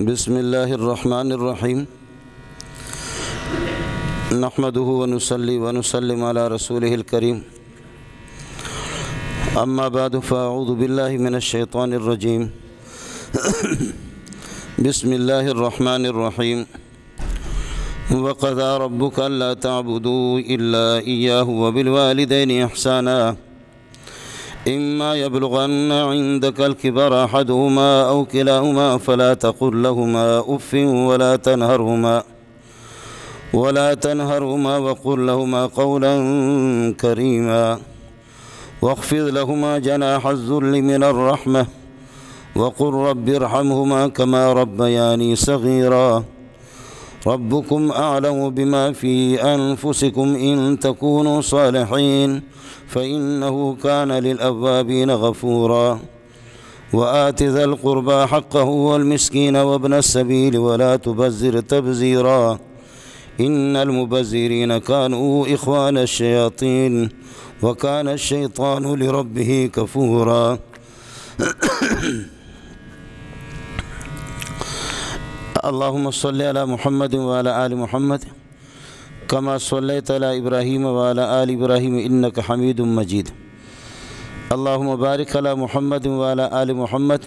بسم الله الرحمن الرحيم نحمده ونصلي ونسلم على رسوله الكريم أما بعد فأعوذ بالله من الشيطان الرجيم بسم الله الرحمن الرحيم وقضى ربك ألا تعبدوا إلا إياه وبالوالدين إحسانا إما يبلغن عندك الكبر أحدهما أو كلاهما فلا تقل لهما أف ولا تنهرهما وقل لهما قولا كريما واخفض لهما جناح الذل من الرحمة وقل رب ارحمهما كما ربياني صغيرا ربكم أعلم بما في أنفسكم إن تكونوا صالحين فإنه كان للأوابين غفورا وآت ذا القربى حقه والمسكين وابن السبيل ولا تبذر تبذيرا إن المبذرين كانوا إخوان الشياطين وكان الشيطان لربه كفورا اللهم صل على محمد وعلى آل محمد كما صليت على إبراهيم وعلى آل إبراهيم إنك حميد مجيد اللهم بارك على محمد وعلى آل محمد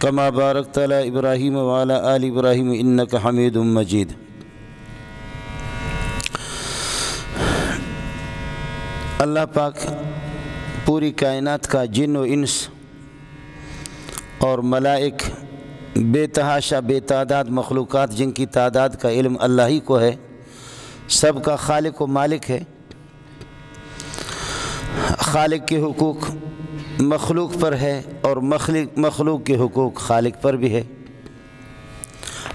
كما باركت على إبراهيم وعلى آل إبراهيم إنك حميد مجيد اللہ پاک پوری کائنات کا جن و انس اور ملائک بے تحاشا بے تعداد مخلوقات جن کی تعداد کا علم اللہ ہی کو ہے، سب کا خالق و مالک ہے۔ خالق کے حقوق مخلوق پر ہے اور مخلوق کے حقوق خالق پر بھی ہے۔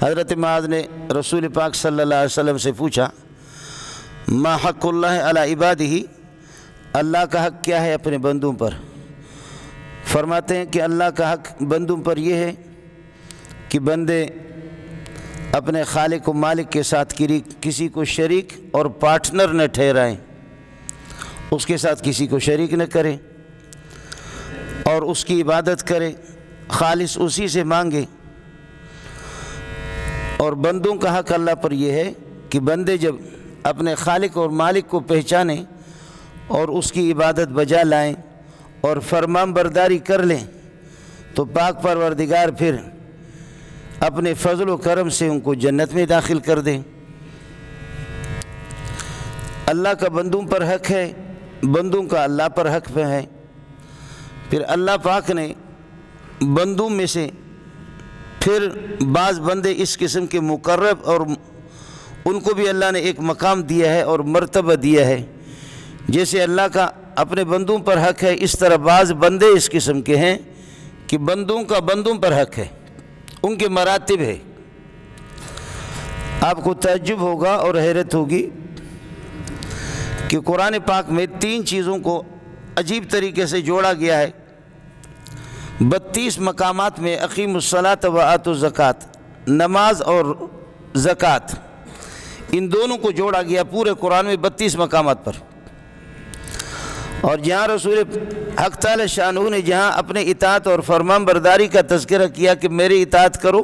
حضرت معاذ نے رسول پاک صلی اللہ علیہ وسلم سے پوچھا ما حق اللہ علی عبادہ، اللہ کا حق کیا ہے اپنے بندوں پر؟ فرماتے ہیں کہ اللہ کا حق بندوں پر یہ ہے کہ بندے اپنے خالق و مالک کے ساتھ کسی کو شریک اور پارٹنر نہ ٹھہرائیں، اس کے ساتھ کسی کو شریک نہ کریں اور اس کی عبادت کریں، خالص اسی سے مانگیں۔ اور بندوں کا حق اللہ پر یہ ہے کہ بندے جب اپنے خالق اور مالک کو پہچانیں اور اس کی عبادت بجا لائیں اور فرمان برداری کر لیں تو پاک پروردگار پھر اپنے فضل و کرم سے ان کو جنت میں داخل کر دیں۔ اللہ کا بندوں پر حق ہے، بندوں کا اللہ پر حق پہ ہے۔ پھر اللہ پاک نے بندوں میں سے پھر بعض بندے اس قسم کے مقرب اور ان کو بھی اللہ نے ایک مقام دیا ہے اور مرتبہ دیا ہے۔ جیسے اللہ کا اپنے بندوں پر حق ہے، اس طرح بعض بندے اس قسم کے ہیں کہ بندوں کا بندوں پر حق ہے، ان کے مراتب ہے۔ آپ کو تعجب ہوگا اور حیرت ہوگی کہ قرآن پاک میں 3 چیزوں کو عجیب طریقے سے جوڑا گیا ہے۔ 32 مقامات میں اقیموا الصلاۃ وآتوا الزکوٰۃ، نماز اور زکوٰۃ، ان دونوں کو جوڑا گیا پورے قرآن میں 32 مقامات پر۔ اور جہاں رسول حق تعالی شانہ نے جہاں اپنے اطاعت اور فرمان برداری کا تذکرہ کیا کہ میرے اطاعت کرو،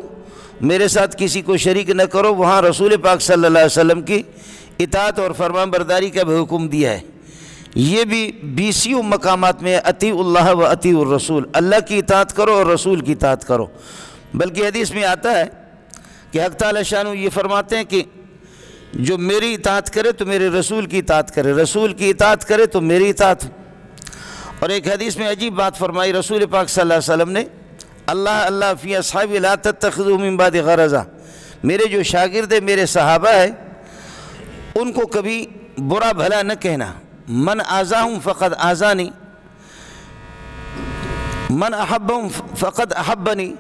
میرے ساتھ کسی کو شریک نہ کرو، وہاں رسول پاک صلی اللہ علیہ وسلم کی اطاعت اور فرمان برداری کا بھی حکم دیا ہے۔ یہ بھی 20 مقامات میں اطیعوا اللہ و اطیعوا الرسول، اللہ کی اطاعت کرو اور رسول کی اطاعت کرو۔ بلکہ حدیث میں آتا ہے کہ حق تعالی شانہ یہ فرماتے ہیں کہ جو میری اطاعت کرے تو میرے رسول کی اطاعت کرے، رسول کی اطاعت کرے تو میری اطاعت۔ اور ایک حدیث میں عجیب بات فرمائی رسول پاک صلی اللہ علیہ وسلم نے، اللہ فی اصحابی لا تتخذوا من بعد غرضا، میرے جو شاگرد میرے صحابہ ہیں ان کو کبھی برا بھلا نہ کہنا۔ من آذاہم فقد آذانی، من احبہم فقد احبنی،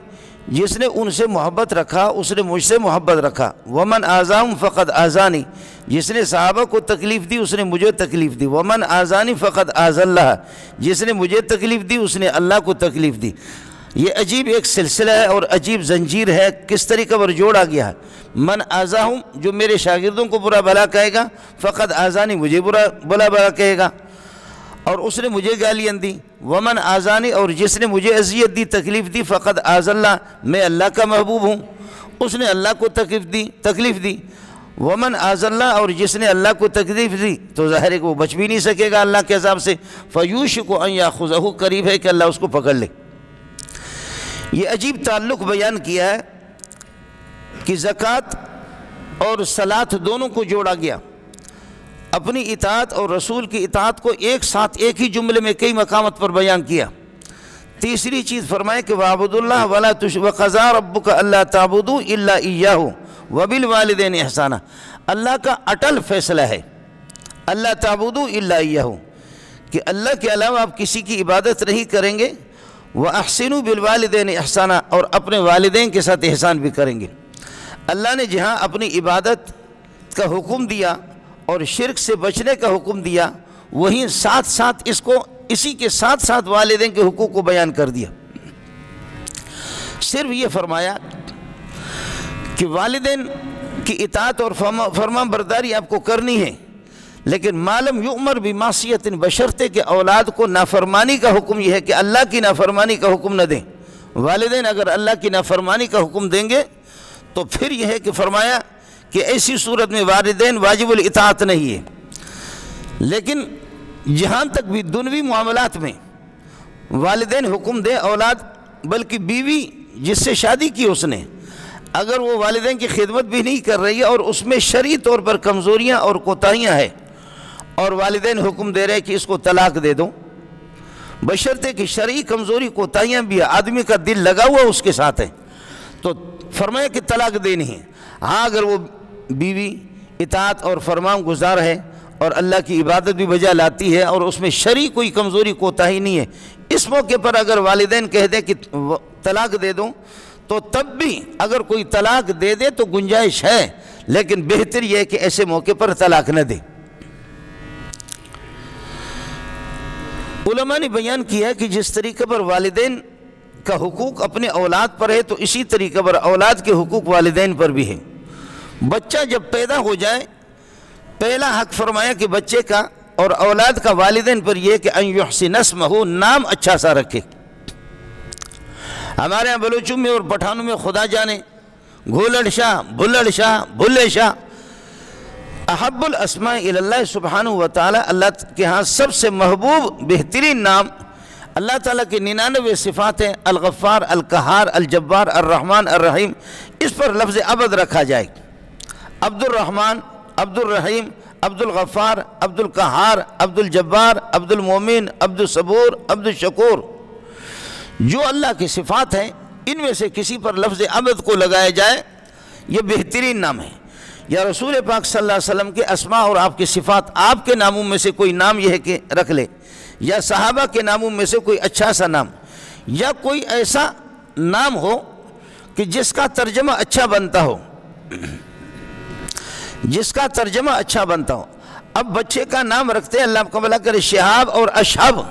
جس نے ان سے محبت رکھا اس نے مجھ سے محبت رکھا۔ ومن آذاہم فقد آذانی، جس نے صحابہ کو تکلیف دی اس نے مجھے تکلیف دی۔ ومن آذانی فقد آذى اللہ، جس نے مجھے تکلیف دی اس نے اللہ کو تکلیف دی۔ یہ عجیب ایک سلسلہ ہے اور عجیب زنجیر ہے، کس طریقے پر جوڑا گیا ہے۔ من آذاہم، جو میرے شاگردوں کو برا بھلا کہے گا، فقد آذانی، مجھے برا بھلا کہے گا۔ اور اس نے مجھے گالیاں دی، ومن آزانی، اور جس نے مجھے اذیت دی، تکلیف دی، فقد آز اللہ، میں اللہ کا محبوب ہوں، اس نے اللہ کو تکلیف دی، ومن آز اللہ، اور جس نے اللہ کو تکلیف دی تو ظاہر ہے کہ وہ بچ بھی نہیں سکے گا اللہ کے عذاب سے، فیوشک ان یاخذہ، قریب ہے کہ اللہ اس کو پکڑ لے۔ یہ عجیب تعلق بیان کیا ہے کہ زکوٰۃ اور صلاۃ دونوں کو جوڑا گیا، اپنی اطاعت اور رسول کی اطاعت کو ایک ساتھ ایک ہی جملے میں کئی مقامات پر بیان کیا۔ تیسری چیز فرمائے کہ وَاعْبُدُوا اللَّهَ وَلَا تُشْرِكُوا وَقَضَىٰ رَبُّكَ أَلَّا تَعْبُدُوا إِلَّا إِيَّاهُ وَبِالْوَالِدَيْنِ إِحْسَانًا، اللہ کا اٹل فیصلہ ہے، اللہ تعبدوا الا إِيَّاهُ، کہ اللہ کے علاوہ آپ کسی کی عبادت نہیں کریں گے، وَأَحْسِنُوا بِالْوَالِدَيْنِ إِحْسَانًا، اور اپنے والدین کے ساتھ احسان بھی کریں گے۔ اللہ نے جہاں اپنی عبادت کا حکم دیا اور شرک سے بچنے کا حکم دیا، وہیں ساتھ ساتھ اسی کے ساتھ ساتھ والدین کے حقوق کو بیان کر دیا۔ صرف یہ فرمایا کہ والدین کی اطاعت اور فرمان برداری آپ کو کرنی ہے، لیکن معلوم یؤمر بمعصیت، بشرطے کہ اولاد کو نافرمانی کا حکم یہ ہے کہ اللہ کی نافرمانی کا حکم نہ دیں۔ والدین اگر اللہ کی نافرمانی کا حکم دیں گے تو پھر یہ ہے کہ فرمایا کہ ایسی صورت میں والدین واجب الاطاعت نہیں ہے۔ لیکن جہاں تک بھی دنوی معاملات میں والدین حکم دے اولاد، بلکہ بیوی جس سے شادی کی اس نے، اگر وہ والدین کی خدمت بھی نہیں کر رہی ہے اور اس میں شرعی طور پر کمزوریاں اور کوتاہیاں ہیں، اور والدین حکم دے رہے کہ اس کو طلاق دے دو، بشرطے کہ شرعی کمزوری کوتاہیاں بھی ہے، آدمی کا دل لگا ہوا اس کے ساتھ ہے، تو فرمایا کہ طلاق دینی ہے۔ ہاں اگر وہ بیوی اطاعت اور فرمان گزار ہے اور اللہ کی عبادت بھی بجا لاتی ہے اور اس میں شرعی کوئی کمزوری کوتاہی نہیں ہے، اس موقع پر اگر والدین کہہ دیں کہ طلاق دے دو، تو تب بھی اگر کوئی طلاق دے دے تو گنجائش ہے، لیکن بہتر یہ ہے کہ ایسے موقع پر طلاق نہ دے۔ علماء نے بیان کیا کہ جس طریقے پر والدین کا حقوق اپنے اولاد پر ہے تو اسی طریقے پر اولاد کے حقوق والدین پر بھی ہے۔ بچہ جب پیدا ہو جائے، پہلا حق فرمایا کہ بچے کا اور اولاد کا والدین پر یہ کہ ان یحسن اسمہ، نام اچھا سا رکھے۔ ہمارے ہاں بلوچوں میں اور پٹھانوں میں خدا جانے، گھولڑ شاہ، بھلڑ شاہ، بھلے شاہ، احب الاسماء الی اللہ سبحانہ وتعالی، اللہ کے ہاں سب سے محبوب بہترین نام اللہ تعالیٰ کی 99 صفات ہیں، الغفار، القہار، الجبار، الرحمن، الرحیم، اس پر لفظ عبد رکھا جائے۔ عبد الرحمن، عبد الرحیم، عبد الغفار، عبد القہار، عبد الجبار، عبد المومن، عبد الصبور، عبد الشکور، جو اللہ کی صفات ہیں ان میں سے کسی پر لفظ عبد کو لگایا جائے، یہ بہترین نام ہے۔ یا رسول پاک صلی اللہ علیہ وسلم کے اسماء اور آپ کی صفات، آپ کے ناموں میں سے کوئی نام یہ ہے کہ رکھ لے، یا صحابہ کے ناموں میں سے کوئی اچھا سا نام، یا کوئی ایسا نام ہو کہ جس کا ترجمہ اچھا بنتا ہو، جس کا ترجمہ اچھا بنتا ہو۔ اب بچے کا نام رکھتے ہیں، اللہ آپ کو بھلا کرے، شہاب اور اشہب،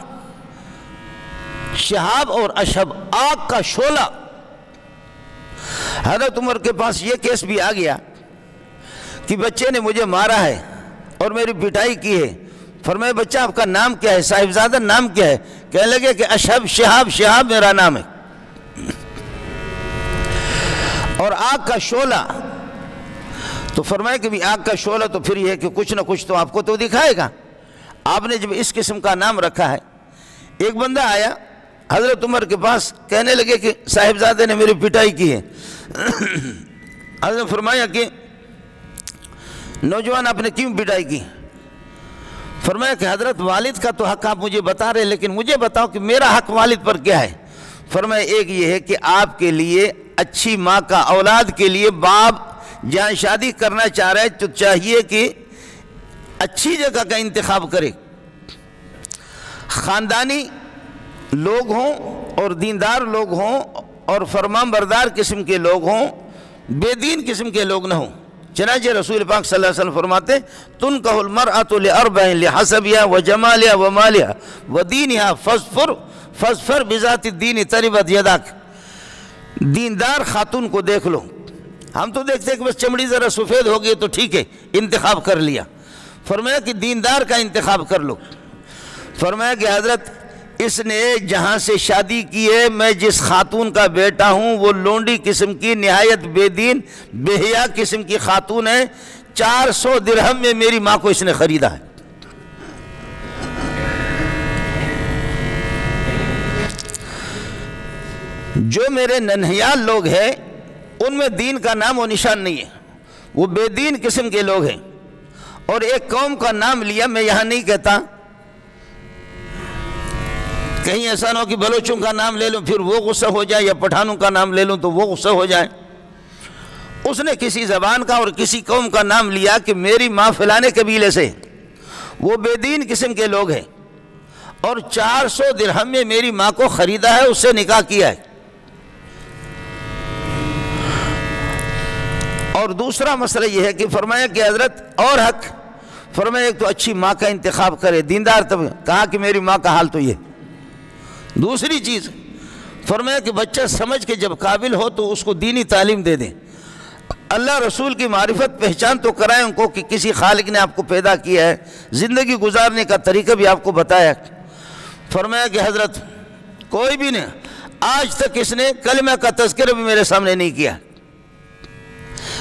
شہاب اور اشہب، آگ کا شعلہ۔ حضرت عمر کے پاس یہ کیس بھی آ گیا کہ بچے نے مجھے مارا ہے اور میری پٹائی کی ہے، فرمایا بچہ آپ کا نام کیا ہے، صاحبزادہ نام کیا ہے؟ کہنے لگے کہ اشہب، شہاب، شہاب میرا نام ہے۔ اور آگ کا شعلہ، تو فرمایا کہ بھی آگ کا شعلہ تو پھر یہ ہے کہ کچھ نہ کچھ تو آپ کو تو دکھائے گا۔ آپ نے جب اس قسم کا نام رکھا ہے، ایک بندہ آیا حضرت عمر کے پاس، کہنے لگے کہ صاحبزادے نے میری پٹائی کی ہے۔ حضرت نے فرمایا کہ نوجوان آپ نے کیوں پٹائی کی؟ فرمایا کہ حضرت والد کا تو حق آپ مجھے بتا رہے، لیکن مجھے بتاؤ کہ میرا حق والد پر کیا ہے؟ فرمایا ایک یہ ہے کہ آپ کے لیے اچھی ماں کا، اولاد کے لیے باپ جہاں شادی کرنا چاہ رہے تو چاہیے کہ اچھی جگہ کا انتخاب کرے، خاندانی لوگ ہوں اور دیندار لوگ ہوں اور فرمان بردار قسم کے لوگ ہوں، بے دین قسم کے لوگ نہ ہوں۔ چنانچہ رسول پاک صلی اللہ علیہ وسلم فرماتے تنکح المرأة لأربع لحسبها وجمالها ومالها ودینها فاظفر بذات الدین تربت یداک۔ دیندار خاتون کو دیکھ لو، ہم تو دیکھتے ہیں کہ بس چمڑی ذرا سفید ہو گئی تو ٹھیک ہے، انتخاب کر لیا۔ فرمایا کہ دیندار کا انتخاب کر لو۔ فرمایا کہ حضرت اس نے جہاں سے شادی کی ہے، میں جس خاتون کا بیٹا ہوں وہ لونڈی قسم کی نہایت بے دین بے حیا قسم کی خاتون ہے، 400 درہم میں میری ماں کو اس نے خریدا ہے۔ جو میرے ننہیال لوگ ہیں ان میں دین کا نام و نشان نہیں ہے، وہ بے دین قسم کے لوگ ہیں۔ اور ایک قوم کا نام لیا، میں یہاں نہیں کہتا، کہیں ایسا نہ ہو کہ بلوچوں کا نام لے لوں پھر وہ غصہ ہو جائے، یا پٹھانوں کا نام لے لوں تو وہ غصہ ہو جائے۔ اس نے کسی زبان کا اور کسی قوم کا نام لیا کہ میری ماں فلانے قبیلے سے، وہ بے دین قسم کے لوگ ہیں، اور 400 درہم میں میری ماں کو خریدا ہے، اس سے نکاح کیا ہے۔ اور دوسرا مسئلہ یہ ہے کہ فرمایا کہ حضرت اور حق، فرمایا ایک تو اچھی ماں کا انتخاب کرے، دیندار، تب کہا کہ میری ماں کا حال تو یہ۔ دوسری چیز فرمایا کہ بچہ سمجھ کے جب قابل ہو تو اس کو دینی تعلیم دے دیں، اللہ رسول کی معرفت پہچان تو کرائیں ان کو کہ کسی خالق نے آپ کو پیدا کیا ہے، زندگی گزارنے کا طریقہ بھی آپ کو بتایا۔ فرمایا کہ حضرت کوئی بھی نہیں، آج تک اس نے کلمہ کا تذکرہ بھی میرے سامنے نہیں کیا۔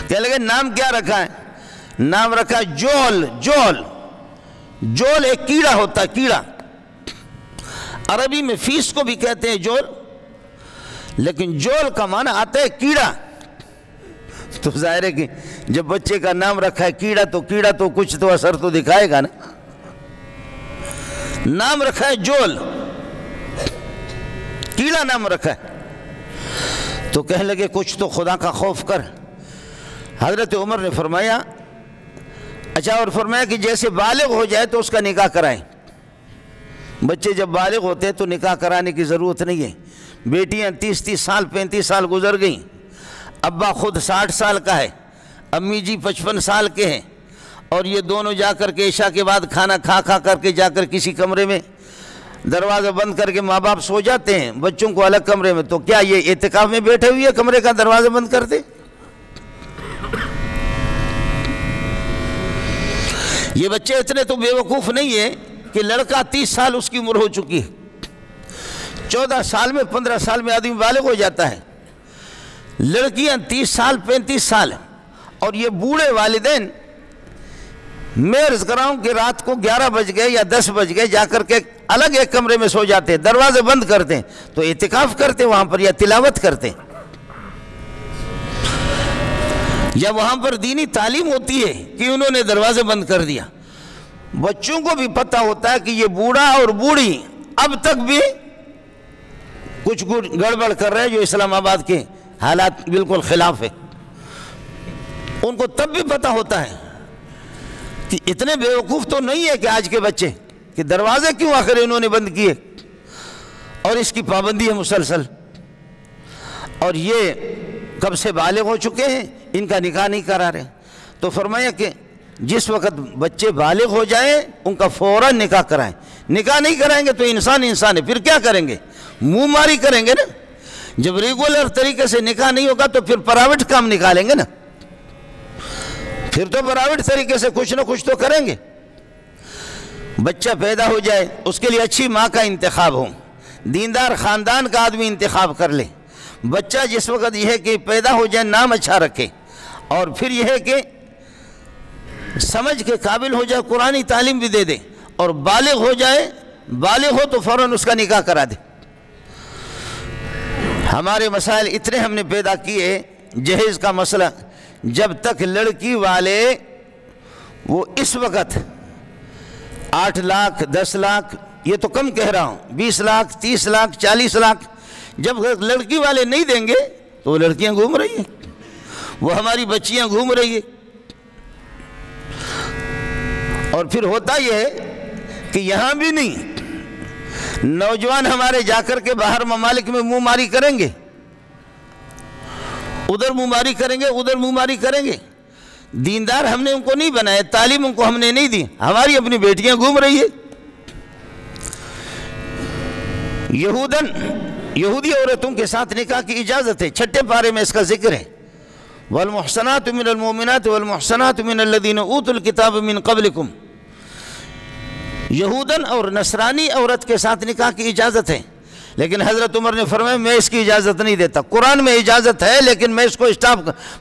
کہنے لگے نام کیا رکھا ہے؟ نام رکھا ہے جول۔ جول ایک کیڑا ہوتا ہے، کیڑا، عربی میں فیس کو بھی کہتے ہیں جول، لیکن جول کا معنی آتا ہے کیڑا۔ تو ظاہر ہے کہ جب بچے کا نام رکھا ہے کیڑا تو کچھ تو اثر تو دکھائے گا نا۔ نام رکھا ہے جول، کیڑا نام رکھا ہے۔ تو کہنے لگے کچھ تو خدا کا خوف کر۔ حضرت عمر نے فرمایا اچھا، اور فرمایا کہ جیسے بالغ ہو جائے تو اس کا نکاح کرائیں۔ بچے جب بالغ ہوتے ہیں تو نکاح کرانے کی ضرورت نہیں ہے۔ بیٹیاں 30 سال 35 سال گزر گئیں، ابا خود 60 سال کا ہے، امی جی 55 سال کے ہیں، اور یہ دونوں جا کر کے عشاء کے بعد کھانا کھا کر کے جا کر کسی کمرے میں دروازہ بند کر کے ماں باپ سو جاتے ہیں، بچوں کو الگ کمرے میں۔ تو کیا یہ اعتکاف میں بیٹھے ہوئے کمرے کا دروازہ بند کرتے؟ یہ بچے اتنے تو بے وقوف نہیں ہے کہ لڑکا 30 سال اس کی عمر ہو چکی ہے، 14 سال میں 15 سال میں آدمی بالغ ہو جاتا ہے، لڑکیاں 30 سال 35 سال، اور یہ بوڑھے والدین، میں عرض کر رہا ہوں کہ رات کو 11 بج گئے یا 10 بج گئے جا کر کے الگ ایک کمرے میں سو جاتے ہیں، دروازے بند کرتے ہیں، تو اعتکاف کرتے وہاں پر یا تلاوت کرتے، یا وہاں پر دینی تعلیم ہوتی ہے کہ انہوں نے دروازے بند کر دیا۔ بچوں کو بھی پتہ ہوتا ہے کہ یہ بوڑھا اور بوڑھی اب تک بھی کچھ گڑبڑ کر رہے ہیں جو اسلام آباد کے حالات بالکل خلاف ہے، ان کو تب بھی پتہ ہوتا ہے کہ اتنے بیوقوف تو نہیں ہے کہ آج کے بچے کہ دروازے کیوں آخر انہوں نے بند کیے، اور اس کی پابندی ہے مسلسل، اور یہ کب سے بالغ ہو چکے ہیں، ان کا نکاح نہیں کرا رہے۔ تو فرمایا کہ جس وقت بچے بالغ ہو جائیں ان کا فوراً نکاح کرائیں، نکاح نہیں کرائیں گے تو انسان ہے، پھر کیا کریں گے؟ منہ ماری کریں گے نا۔ جب ریگولر طریقے سے نکاح نہیں ہوگا تو پھر پرائیویٹ کام نکالیں گے نا، پھر تو پرائیویٹ طریقے سے کچھ نہ کچھ تو کریں گے۔ بچہ پیدا ہو جائے اس کے لیے اچھی ماں کا انتخاب ہو، دیندار خاندان کا آدمی انتخاب کر لے۔ بچہ جس وقت یہ ہے کہ پیدا ہو جائے نام اچھا رکھے، اور پھر یہ ہے کہ سمجھ کے قابل ہو جائے، قرآنی تعلیم بھی دے دے، اور بالغ ہو جائے، بالغ ہو تو فوراً اس کا نکاح کرا دے۔ ہمارے مسائل اتنے ہم نے پیدا کیے، جہیز کا مسئلہ، جب تک لڑکی والے وہ اس وقت 8 لاکھ 10 لاکھ، یہ تو کم کہہ رہا ہوں، 20 لاکھ 30 لاکھ 40 لاکھ، جب لڑکی والے نہیں دیں گے تو وہ لڑکیاں گھوم رہی ہیں، وہ ہماری بچیاں گھوم رہی ہیں۔ اور پھر ہوتا یہ ہے کہ یہاں بھی نہیں، نوجوان ہمارے جا کر کے باہر ممالک میں منہ ماری کریں گے، ادھر منہ ماری کریں گے، ادھر منہ ماری کریں گے۔ دیندار ہم نے ان کو نہیں بنایا، تعلیم ان کو ہم نے نہیں دی، ہماری اپنی بیٹیاں گھوم رہی ہیں۔ یہودی عورتوں کے ساتھ نکاح کی اجازت ہے، 6 پارے میں اس کا ذکر ہے، والمحصنات من المؤمنات والمحصنات من الذين اوتوا الكتاب من قبلكم۔ یہودن اور نصرانی عورت کے ساتھ نکاح کی اجازت ہے، لیکن حضرت عمر نے فرمایا میں اس کی اجازت نہیں دیتا۔ قرآن میں اجازت ہے لیکن میں اس کو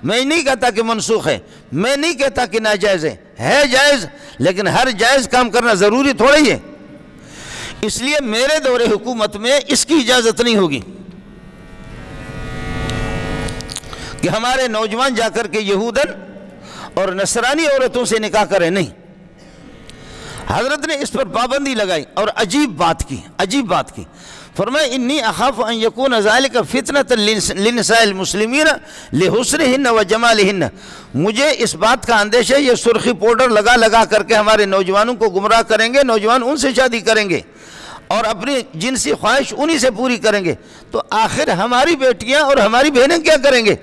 میں نہیں کہتا کہ منسوخ ہے، میں نہیں کہتا کہ ناجائز ہے جائز، لیکن ہر جائز کام کرنا ضروری تھوڑا ہی ہے۔ اس لیے میرے دور حکومت میں اس کی اجازت نہیں ہوگی کہ ہمارے نوجوان جا کر کے یہودن اور نصرانی عورتوں سے نکاح کریں، نہیں۔ حضرت نے اس پر پابندی لگائی اور عجیب بات کی، فرمایا انی اخاف ان یکون ذالک فتنۃ للنساء المسلمین لحسنہن وجمالہن، مجھے اس بات کا اندیشہ یہ سرخی پاؤڈر لگا کر کے ہمارے نوجوانوں کو گمراہ کریں گے، نوجوان ان سے شادی کریں گے اور اپنی جنسی خواہش انہی سے پوری کریں گے، تو آخر ہماری بیٹیاں اور ہماری بہنیں کیا کریں گے؟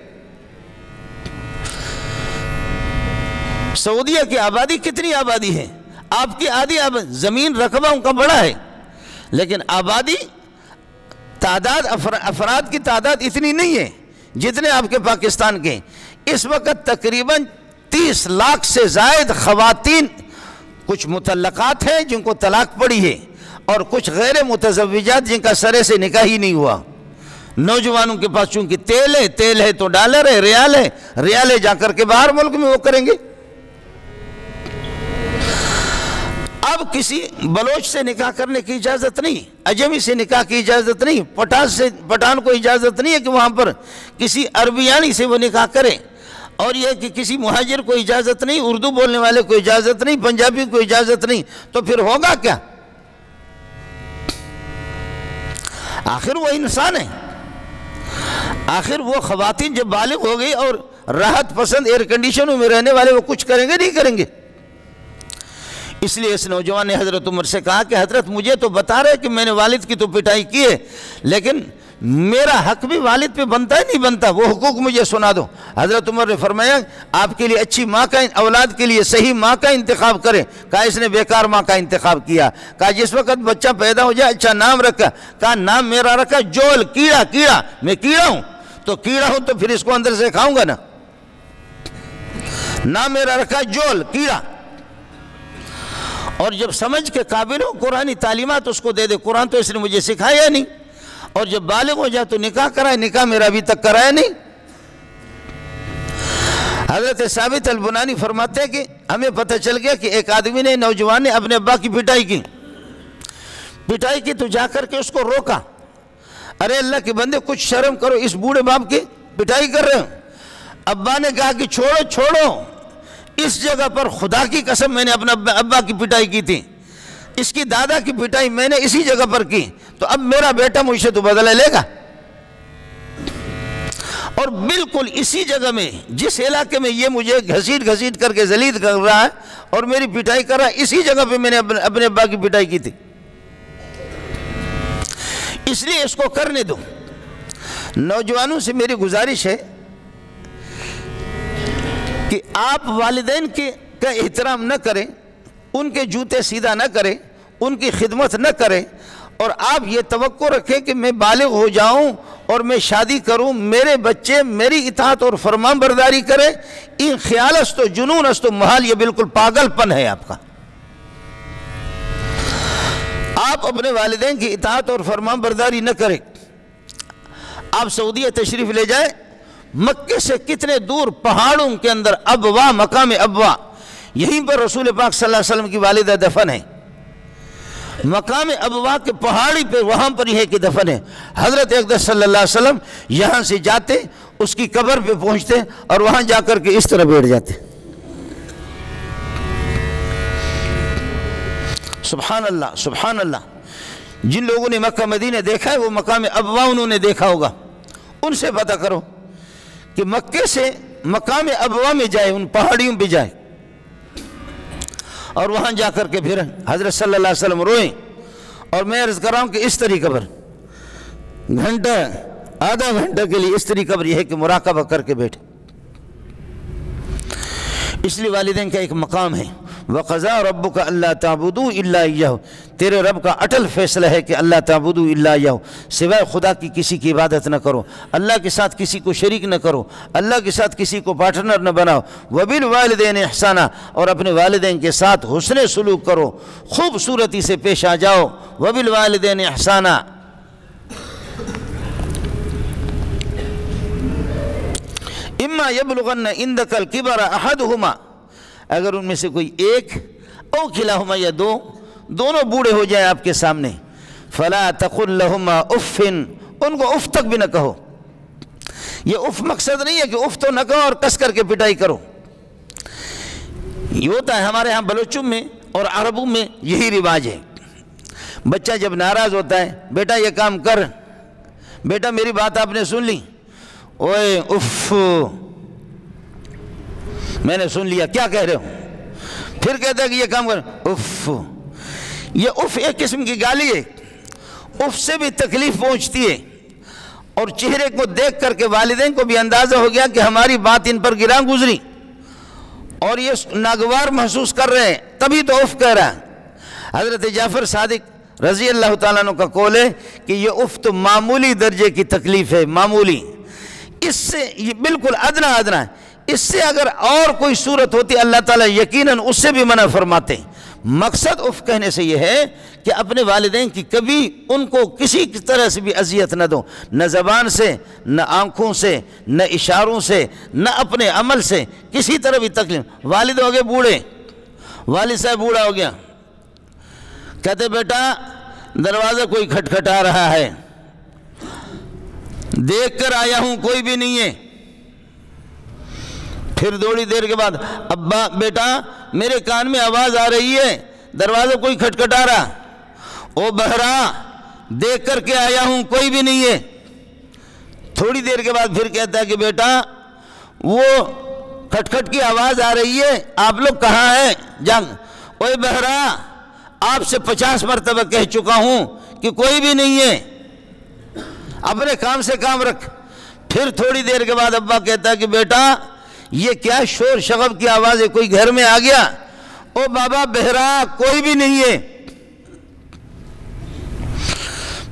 سعودیہ کی آبادی کتنی آبادی ہے؟ آپ کی آدھی زمین رقبہ ان کا بڑا ہے، لیکن آبادی تعداد افراد کی تعداد اتنی نہیں ہے جتنے آپ کے پاکستان کے۔ اس وقت تقریباً 30 لاکھ سے زائد خواتین، کچھ مطلقات ہیں جن کو طلاق پڑی ہے، اور کچھ غیر متزوجات جن کا سرے سے نکاح ہی نہیں ہوا۔ نوجوانوں کے پاس چونکہ تیل ہے تو ڈالر ہے، ریال ہے جا کر کے باہر ملک میں وہ کریں گے۔ اب کسی بلوچ سے نکاح کرنے کی اجازت نہیں، اجمی سے نکاح کی اجازت نہیں، پٹھان کو اجازت نہیں ہے کہ وہاں پر کسی عربیانی سے وہ نکاح کرے، اور یہ کہ کسی مہاجر کو اجازت نہیں، اردو بولنے والے کو اجازت نہیں، پنجابی کو اجازت نہیں، تو پھر ہوگا کیا؟ آخر وہ انسان ہے، آخر وہ خواتین جب بالغ ہو گئی اور راحت پسند ایئر کنڈیشنوں میں رہنے والے، وہ کچھ کریں گے نہیں کریں گے؟ اس لیے اس نوجوان نے حضرت عمر سے کہا کہ حضرت مجھے تو بتا رہے کہ میں نے والد کی تو پٹائی کی ہے، لیکن میرا حق بھی والد پہ بنتا ہے نہیں بنتا، وہ حقوق مجھے سنا دو۔ حضرت عمر نے فرمایا آپ کے لیے اچھی ماں کا، اولاد کے لیے صحیح ماں کا انتخاب کریں۔ کہا اس نے بیکار ماں کا انتخاب کیا۔ کہا جس وقت بچہ پیدا ہو جائے اچھا نام رکھا۔ کہا نام میرا رکھا جول، کیڑا، میں کیڑا ہوں تو پھر اس کو اندر سے کھاؤں گا نا۔ نام میرا رکھا جول، کیڑا، اور جب سمجھ کے قابل ہو قرآنی تعلیمات اس کو دے دے، قرآن تو اس نے مجھے سکھایا نہیں، اور جب بالغ ہو جائے تو نکاح کرائے، نکاح میرا ابھی تک کرایا نہیں۔ حضرت ثابت البنانی فرماتے ہیں کہ ہمیں پتہ چل گیا کہ ایک آدمی نے، نوجوان نے اپنے ابا کی پٹائی کی تو جا کر کے اس کو روکا، ارے اللہ کے بندے کچھ شرم کرو، اس بوڑھے باپ کی پٹائی کر رہے ہو۔ ابا نے کہا کہ چھوڑو، اس جگہ پر خدا کی قسم میں نے اپنا ابا کی پٹائی کی تھی، اس کی دادا کی پٹائی میں نے اسی جگہ پر کی، تو اب میرا بیٹا مجھ سے تو بدلہ لے گا۔ اور بالکل اسی جگہ میں، جس علاقے میں یہ مجھے گھسیٹ کر کے ذلیل کر رہا ہے اور میری پٹائی کر رہا ہے، اسی جگہ پہ میں نے اپنے ابا کی پٹائی کی تھی، اس لیے اس کو کرنے دو۔ نوجوانوں سے میری گزارش ہے کہ آپ والدین کا احترام نہ کریں، ان کے جوتے سیدھا نہ کریں، ان کی خدمت نہ کریں، اور آپ یہ توقع رکھیں کہ میں بالغ ہو جاؤں اور میں شادی کروں، میرے بچے میری اطاعت اور فرمان برداری کریں۔ ان خیال است و جنون است و محال، یہ بالکل پاگل پن ہے آپ کا۔ آپ اپنے والدین کی اطاعت اور فرمان برداری نہ کریں۔ آپ سعودیہ تشریف لے جائیں، مکے سے کتنے دور پہاڑوں کے اندر ابوا، مقام ابوا، یہیں پر رسول پاک صلی اللہ علیہ وسلم کی والدہ دفن ہے۔ مقام ابوا کے پہاڑی پہ وہاں پر یہ کہ دفن ہے۔ حضرت اقدس صلی اللہ علیہ وسلم یہاں سے جاتے، اس کی قبر پہ پہنچتے اور وہاں جا کر کے اس طرح بیٹھ جاتے۔ سبحان اللہ، سبحان اللہ۔ جن لوگوں نے مکہ مدینہ دیکھا ہے وہ مقام ابوا انہوں نے دیکھا ہوگا، ان سے پتہ کرو کہ مکے سے مقام ابوا میں جائے، ان پہاڑیوں پہ جائے، اور وہاں جا کر کے پھر حضرت صلی اللہ علیہ وسلم روئیں، اور میں عرض کر رہا ہوں کہ اس طرح قبر گھنٹہ آدھا گھنٹہ کے لیے اس طرح قبر یہ ہے کہ مراقبہ کر کے بیٹھے۔ اس لیے والدین کا ایک مقام ہے، وَقَضَىٰ رَبُّكَ أَلَّا تَعْبُدُوا إِلَّا إِيَّاهُ، تیرے رب کا اٹل فیصلہ ہے کہ اللہ تعبدوا الا اياه، سوائے خدا کی کسی کی عبادت نہ کرو، اللہ کے ساتھ کسی کو شریک نہ کرو، اللہ کے ساتھ کسی کو پارٹنر نہ بناؤ، وَبِالْوَالِدَيْنِ إِحْسَانًا، اور اپنے والدین کے ساتھ حسن سلوک کرو، خوبصورتی سے پیش آ جاؤ، وَبِالْوَالِدَيْنِ إِحْسَانًا۔ اما یبلغن عندک الکبر احدہما، اگر ان میں سے کوئی ایک، او کلاہما یا دونوں بوڑھے ہو جائیں آپ کے سامنے، فلا تقل لہما اف، ان کو اف تک بھی نہ کہو۔ یہ اف مقصد نہیں ہے کہ اف تو نہ کہو اور کس کر کے پٹائی کرو، یہ ہوتا ہے ہمارے ہاں بلوچوں میں اور عربوں میں یہی رواج ہے۔ بچہ جب ناراض ہوتا ہے، بیٹا یہ کام کر، بیٹا میری بات آپ نے سن لی، اوے اف میں نے سن لیا، کیا کہہ رہے ہو؟ پھر کہتا ہے کہ یہ کام کر، اف۔ یہ اف ایک قسم کی گالی ہے، اف سے بھی تکلیف پہنچتی ہے، اور چہرے کو دیکھ کر کے والدین کو بھی اندازہ ہو گیا کہ ہماری بات ان پر گراں گزری اور یہ ناگوار محسوس کر رہے ہیں، تبھی تو اف کہہ رہا ہے۔ حضرت جعفر صادق رضی اللہ تعالیٰ عنہ کا قول ہے کہ یہ اف تو معمولی درجے کی تکلیف ہے، معمولی، اس سے یہ بالکل ادنا ہے، اس سے اگر اور کوئی صورت ہوتی اللہ تعالیٰ یقیناً اس سے بھی منع فرماتے۔ مقصد اف کہنے سے یہ ہے کہ اپنے والدین کی کبھی ان کو کسی طرح سے بھی اذیت نہ دو، نہ زبان سے، نہ آنکھوں سے، نہ اشاروں سے، نہ اپنے عمل سے، کسی طرح بھی تکلیف۔ والد ہو گئے بوڑھے، والد صاحب بوڑھا ہو گیا، کہتے بیٹا دروازہ کوئی کھٹکھٹا رہا ہے، دیکھ کر آیا ہوں کوئی بھی نہیں ہے۔ پھر تھوڑی دیر کے بعد، ابا بیٹا میرے کان میں آواز آ رہی ہے، دروازہ کوئی کھٹکھٹا رہا، او بہرا دیکھ کر کے آیا ہوں کوئی بھی نہیں ہے۔ تھوڑی دیر کے بعد پھر کہتا ہے کہ بیٹا وہ کھٹکھٹ کی آواز آ رہی ہے، آپ لوگ کہاں ہیں؟ جنگ، اوے بہرا آپ سے 50 مرتبہ کہہ چکا ہوں کہ کوئی بھی نہیں ہے، اپنے کام سے کام رکھ۔ پھر تھوڑی دیر کے بعد ابا کہتا ہے کہ بیٹا یہ کیا شور شغب کی آواز ہے، کوئی گھر میں آ گیا؟ او بابا بہرا کوئی بھی نہیں ہے۔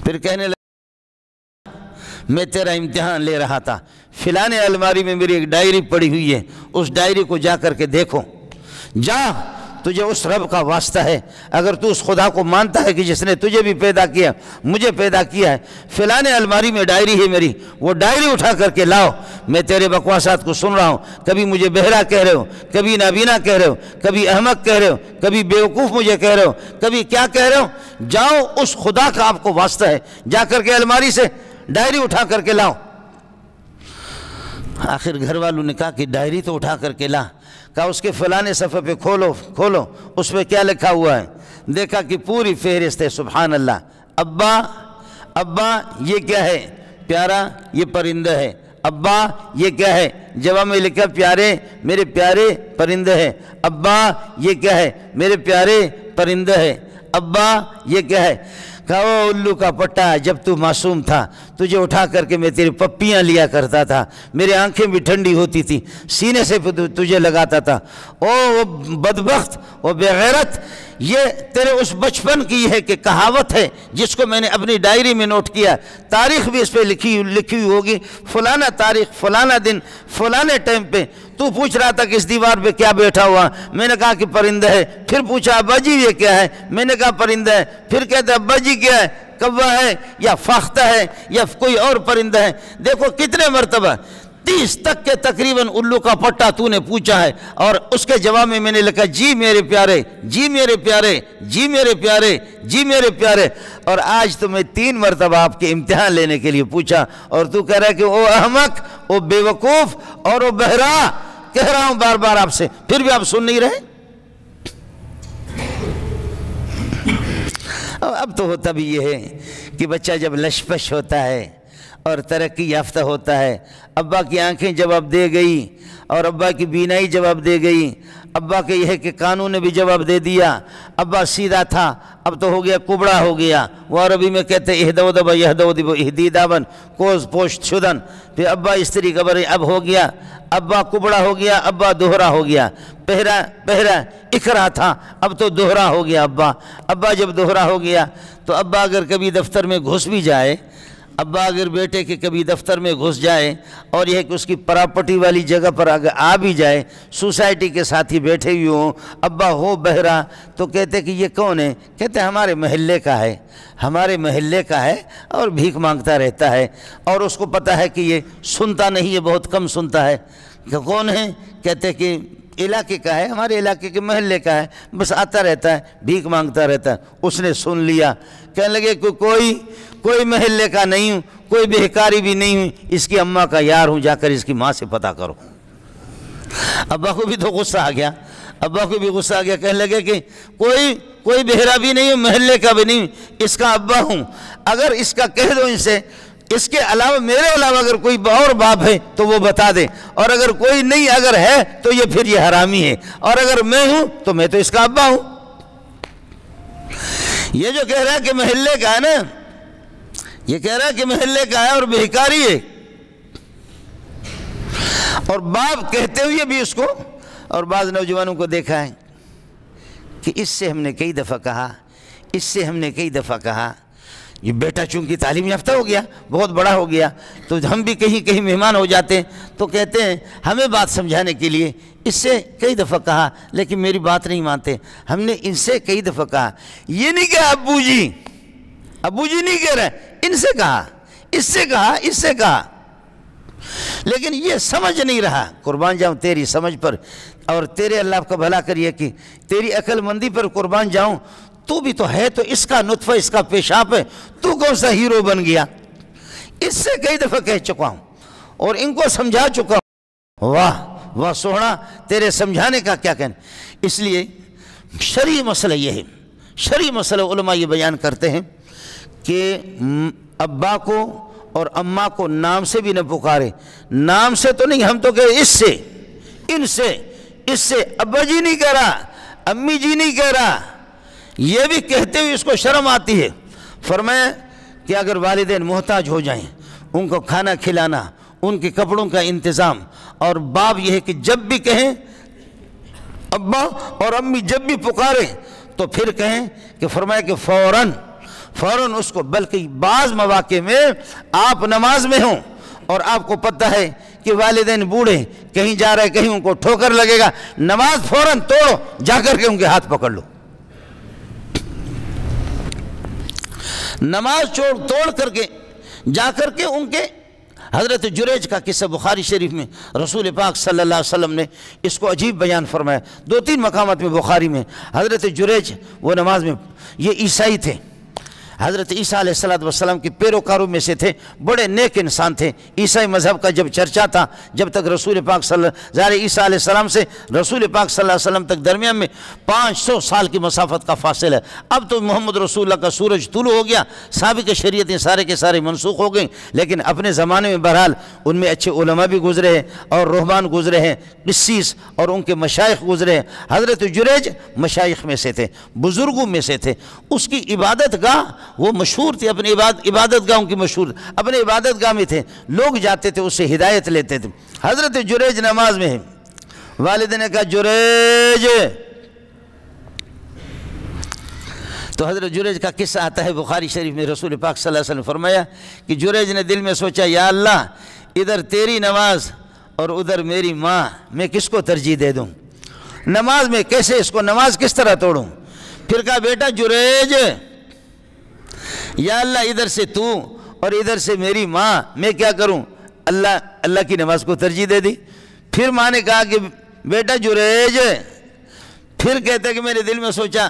پھر کہنے لگا میں تیرا امتحان لے رہا تھا، فلانے الماری میں میری ایک ڈائری پڑی ہوئی ہے، اس ڈائری کو جا کر کے دیکھو، جا، تجھے اس رب کا واسطہ ہے، اگر تو اس خدا کو مانتا ہے کہ جس نے تجھے بھی پیدا کیا، مجھے پیدا کیا ہے، فلانے الماری میں ڈائری ہے میری، وہ ڈائری اٹھا کر کے لاؤ۔ میں تیرے بکواسات کو سن رہا ہوں، کبھی مجھے بہرا کہہ رہے ہو، کبھی نابینا کہہ رہے ہو، کبھی احمق کہہ رہے ہو، کبھی بیوقوف مجھے کہہ رہے ہو، کبھی کیا کہہ رہے ہو، جاؤ اس خدا کا آپ کو واسطہ ہے، جا کر کے الماری سے ڈائری اٹھا کر کے لاؤ۔ آخر گھر والوں نے کہا کہ ڈائری تو اٹھا کر کے لا، کہا اس کے فلانے صفحے پہ کھولو، اس پہ کیا لکھا ہوا ہے؟ دیکھا کہ پوری فہرست ہے، سبحان اللہ۔ ابا یہ کیا ہے؟ پیارا یہ پرندہ ہے۔ ابا یہ کیا ہے؟ جواب میں لکھا پیارے، میرے پیارے پرندہ ہے۔ ابا یہ کیا ہے؟ میرے پیارے پرندہ ہے۔ ابا یہ کیا ہے؟ کہا او الو کا پٹا، جب تو معصوم تھا تجھے اٹھا کر کے میں تیری پپیاں لیا کرتا تھا، میری آنکھیں بھی ٹھنڈی ہوتی تھی، سینے سے تجھے لگاتا تھا۔ او بدبخت، او بے غیرت، یہ تیرے اس بچپن کی ہے کہ کہاوت ہے جس کو میں نے اپنی ڈائری میں نوٹ کیا، تاریخ بھی اس پہ لکھی ہوئی ہوگی، فلانا تاریخ، فلانا دن، فلانے ٹائم پہ تو پوچھ رہا تھا کہ اس دیوار پہ کیا بیٹھا ہوا، میں نے کہا کہ پرندہ ہے۔ پھر پوچھا ابا جی یہ کیا ہے؟ میں نے کہا پرندہ ہے۔ پھر کہتا ابا جی کیا ہے؟ کوا ہے یا فاختہ ہے یا کوئی اور پرندہ ہے؟ دیکھو کتنے مرتبہ، 30 تک کے تقریباً الو کا پٹا تو نے پوچھا ہے، اور اس کے جواب میں نے لکھا جی میرے پیارے، جی میرے پیارے، جی میرے پیارے، جی میرے پیارے۔ اور آج تو میں 3 مرتبہ آپ کے امتحان لینے کے لیے پوچھا، اور تو کہہ رہا ہے کہ او احمق، او بے وقوف اور او بہرا، کہہ رہا ہوں بار بار آپ سے، پھر بھی آپ سن نہیں رہے۔ اب تو ہوتا بھی یہ ہے کہ بچہ جب لشپش ہوتا ہے اور ترقی یافتہ ہوتا ہے، ابا کی آنکھیں جواب دے گئی اور ابا کی بینائی جواب دے گئی، ابا کے یہ ہے کہ قانون نے بھی جواب دے دیا، ابا سیدھا تھا اب تو ہو گیا کبڑا ہو گیا، وہ عربی میں کہتے ہیں اہدودب یہدودب اہدیدابن کوز پوشت شدن، پھر ابا استری قبر اب ہو گیا، ابا کبڑا ہو گیا، ابا دوہرا ہو گیا، پہرا اکرا تھا اب تو دوہرا ہو گیا، ابا جب دوہرا ہو گیا تو ابا اگر کبھی دفتر میں گھس بھی جائے، ابا اگر بیٹے کے کبھی دفتر میں گھس جائے اور یہ کہ اس کی پراپرٹی والی جگہ پر اگر آ بھی جائے، سوسائٹی کے ساتھی بیٹھے ہوئے ہوں، ابا ہو بہرا تو کہتے کہ یہ کون ہے؟ کہتے ہمارے محلے کا ہے، ہمارے محلے کا ہے اور بھیک مانگتا رہتا ہے، اور اس کو پتہ ہے کہ یہ سنتا نہیں ہے، بہت کم سنتا ہے، کہ کون ہے؟ کہتے کہ علاقے کا ہے، ہمارے علاقے کے محلے کا ہے، بس آتا رہتا ہے بھیک مانگتا رہتا ہے۔ اس نے سن لیا، کہنے لگے کہ کوئی محلے کا نہیں ہوں، کوئی بہکاری بھی نہیں ہوں، اس کی اماں کا یار ہوں، جا کر اس کی ماں سے پتہ کرو۔ ابا کو بھی تو غصہ آ گیا، کہنے لگے کہ کوئی بہرا بھی نہیں ہوں، محلے کا بھی نہیں ہوں، اس کا ابا ہوں، اگر اس کا کہہ دو ان سے اس کے علاوہ میرے علاوہ اگر کوئی اور باپ ہے تو وہ بتا دے، اور اگر کوئی نہیں اگر ہے تو یہ پھر یہ حرامی ہے، اور اگر میں ہوں تو میں تو اس کا ابا ہوں۔ یہ جو کہہ رہا ہے کہ محلے کا ہے نا، یہ کہہ رہا ہے کہ محلے کا ہے اور بہکاری ہے، اور باپ کہتے ہوئے بھی اس کو، اور بعض نوجوانوں کو دیکھا ہے کہ اس سے ہم نے کئی دفعہ کہا یہ بیٹا چونکہ تعلیم یافتہ ہو گیا، بہت بڑا ہو گیا، تو ہم بھی کہیں مہمان ہو جاتے ہیں تو کہتے ہیں ہمیں بات سمجھانے کے لیے اس سے کئی دفعہ کہا لیکن میری بات نہیں مانتے، ہم نے ان سے کئی دفعہ کہا، یہ نہیں کہا ابو جی نہیں کہہ رہے، ان سے کہا، اس سے کہا، لیکن یہ سمجھ نہیں رہا۔ قربان جاؤں تیری سمجھ پر، اور تیرے اللہ کا بھلا کریے کہ تیری عقل مندی پر قربان جاؤں، تو بھی تو ہے، تو اس کا نطفہ اس کا پیشاب ہے، تو کون سا ہیرو بن گیا؟ اس سے کئی دفعہ کہہ چکا ہوں اور ان کو سمجھا چکا ہوں۔ واہ سوہنا، تیرے سمجھانے کا کیا کہنا۔ اس لیے شرعی مسئلہ یہ ہے، شرعی مسئلہ علماء یہ بیان کرتے ہیں کہ ابا کو اور اماں کو نام سے بھی نہ پکارے، نام سے تو نہیں، ہم تو کہے اس سے، ابا جی نہیں کہہ رہا، امی جی نہیں کہہ رہا، یہ بھی کہتے ہوئے اس کو شرم آتی ہے۔ فرمایا کہ اگر والدین محتاج ہو جائیں، ان کو کھانا کھلانا، ان کے کپڑوں کا انتظام، اور باپ یہ ہے کہ جب بھی کہیں ابا اور امی جب بھی پکاریں تو پھر کہیں کہ فرمایا کہ فوراً اس کو، بلکہ بعض مواقع میں آپ نماز میں ہوں اور آپ کو پتہ ہے کہ والدین بوڑھے کہیں جا رہے، کہیں ان کو ٹھوکر لگے گا، نماز فوراً توڑو، جا کر کے ان کے ہاتھ پکڑ لو، نماز توڑ کر کے جا کر کے ان کے۔ حضرت جریج کا قصہ بخاری شریف میں رسول پاک صلی اللہ علیہ وسلم نے اس کو عجیب بیان فرمایا، 2-3 مقامات میں بخاری میں۔ حضرت جریج وہ نماز میں، یہ عیسائی تھے، حضرت عیسیٰ علیہ السلام کے پیروکاروں میں سے تھے، بڑے نیک انسان تھے۔ عیسائی مذہب کا جب چرچا تھا، جب تک رسول پاک عیسیٰ علیہ السلام سے رسول پاک صلی اللہ علیہ وسلم تک درمیان میں 500 سال کی مسافت کا فاصلہ ہے۔ اب تو محمد رسول اللہ کا سورج طلوع ہو گیا، سابق شریعتیں سارے کے سارے منسوخ ہو گئیں، لیکن اپنے زمانے میں بہرحال ان میں اچھے علماء بھی گزرے ہیں اور رہبان گزرے ہیں، قسیس اور ان کے مشائخ گزرے ہیں۔ حضرت جریج مشائخ میں سے تھے، بزرگوں میں سے تھے۔ اس کی عبادت گاہ وہ مشہور تھی، اپنی عبادت گاہوں کی مشہور، اپنے عبادت گاہ میں تھے، لوگ جاتے تھے، اس سے ہدایت لیتے تھے۔ حضرت جریج نماز میں ہے، والد نے کہا جریج، تو حضرت جریج کا قصہ آتا ہے بخاری شریف میں، رسول پاک صلی اللہ علیہ وسلم نے فرمایا کہ جریج نے دل میں سوچا، یا اللہ ادھر تیری نماز اور ادھر میری ماں، میں کس کو ترجیح دے دوں؟ نماز میں کیسے اس کو نماز کس طرح توڑوں؟ پھر کہا بیٹا جریج، یا اللہ ادھر سے تو اور ادھر سے میری ماں، میں کیا کروں؟ اللہ کی نماز کو ترجیح دے دی۔ پھر ماں نے کہا کہ بیٹا جریج، پھر کہتا ہے کہ میرے دل میں سوچا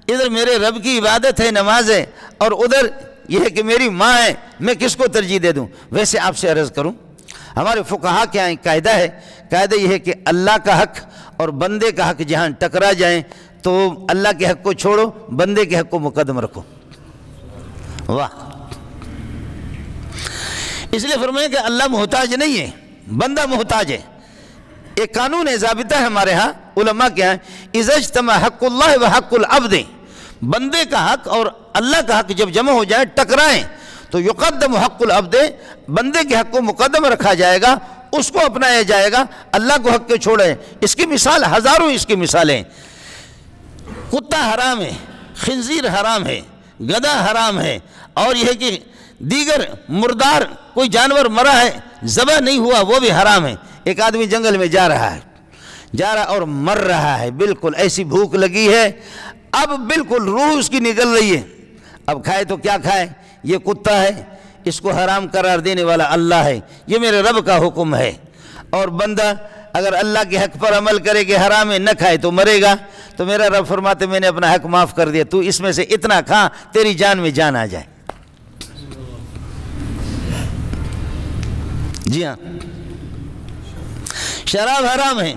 ادھر میرے رب کی عبادت ہے، نماز ہے، اور ادھر یہ ہے کہ میری ماں ہے، میں کس کو ترجیح دے دوں؟ ویسے آپ سے عرض کروں، ہمارے فقہا کے یہاں قاعدہ ہے، قاعدہ یہ ہے کہ اللہ کا حق اور بندے کا حق جہاں ٹکرا جائیں تو اللہ کے حق کو چھوڑو، بندے کے حق کو مقدم رکھو۔ واہ، اس لیے فرمایا کہ اللہ محتاج نہیں ہے، بندہ محتاج ہے۔ ایک قانون ہے، ضابطہ ہے ہمارے ہاں علماء کیا ہیں، اذا اجتمع حق اللہ و حق العبد، بندے کا حق اور اللہ کا حق جب جمع ہو جائے، ٹکرائیں، تو یقدم حق العبد، بندے کے حق کو مقدم رکھا جائے گا، اس کو اپنایا جائے گا، اللہ کو حق کے چھوڑے۔ اس کی مثال ہزاروں اس کی مثالیں، کتا حرام ہے، خنزیر حرام ہے، گدھا حرام ہے، اور یہ کہ دیگر مردار کوئی جانور مرا ہے ذبح نہیں ہوا وہ بھی حرام ہے۔ ایک آدمی جنگل میں جا رہا اور مر رہا ہے، بالکل ایسی بھوک لگی ہے، اب بالکل روح اس کی نکل رہی ہے، اب کھائے تو کیا کھائے؟ یہ کتا ہے، اس کو حرام قرار دینے والا اللہ ہے، یہ میرے رب کا حکم ہے، اور بندہ اگر اللہ کے حق پر عمل کرے کہ حرام ہے، نہ کھائے تو مرے گا، تو میرا رب فرماتے میں نے اپنا حق معاف کر دیا، تو اس میں سے اتنا کھا تیری جان میں جان آ جائے۔ جی ہاں، شراب حرام ہے،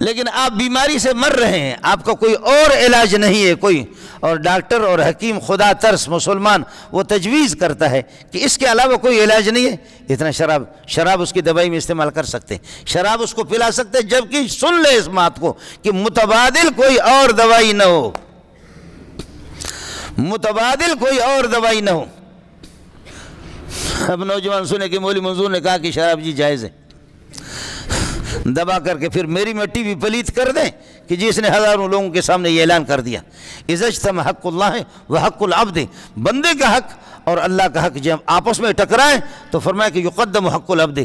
لیکن آپ بیماری سے مر رہے ہیں، آپ کا کوئی اور علاج نہیں ہے کوئی، اور ڈاکٹر اور حکیم خدا ترس مسلمان وہ تجویز کرتا ہے کہ اس کے علاوہ کوئی علاج نہیں ہے، اتنا شراب اس کی دوائی میں استعمال کر سکتے، شراب اس کو پلا سکتے، جبکہ سن لے اس بات کو کہ متبادل کوئی اور دوائی نہ ہو، متبادل کوئی اور دوائی نہ ہو۔ اب نوجوان سنے کہ مولوی منظور نے کہا کہ شراب جی جائز ہے، دبا کر کے پھر میری مٹی بھی پلیت کر دیں کہ جس نے ہزاروں لوگوں کے سامنے یہ اعلان کر دیا، اذا اجتمع حق اللہ و حق العبد، بندے کا حق اور اللہ کا حق جب آپس میں ٹکرائیں تو فرمایا کہ یقدم حق العبد،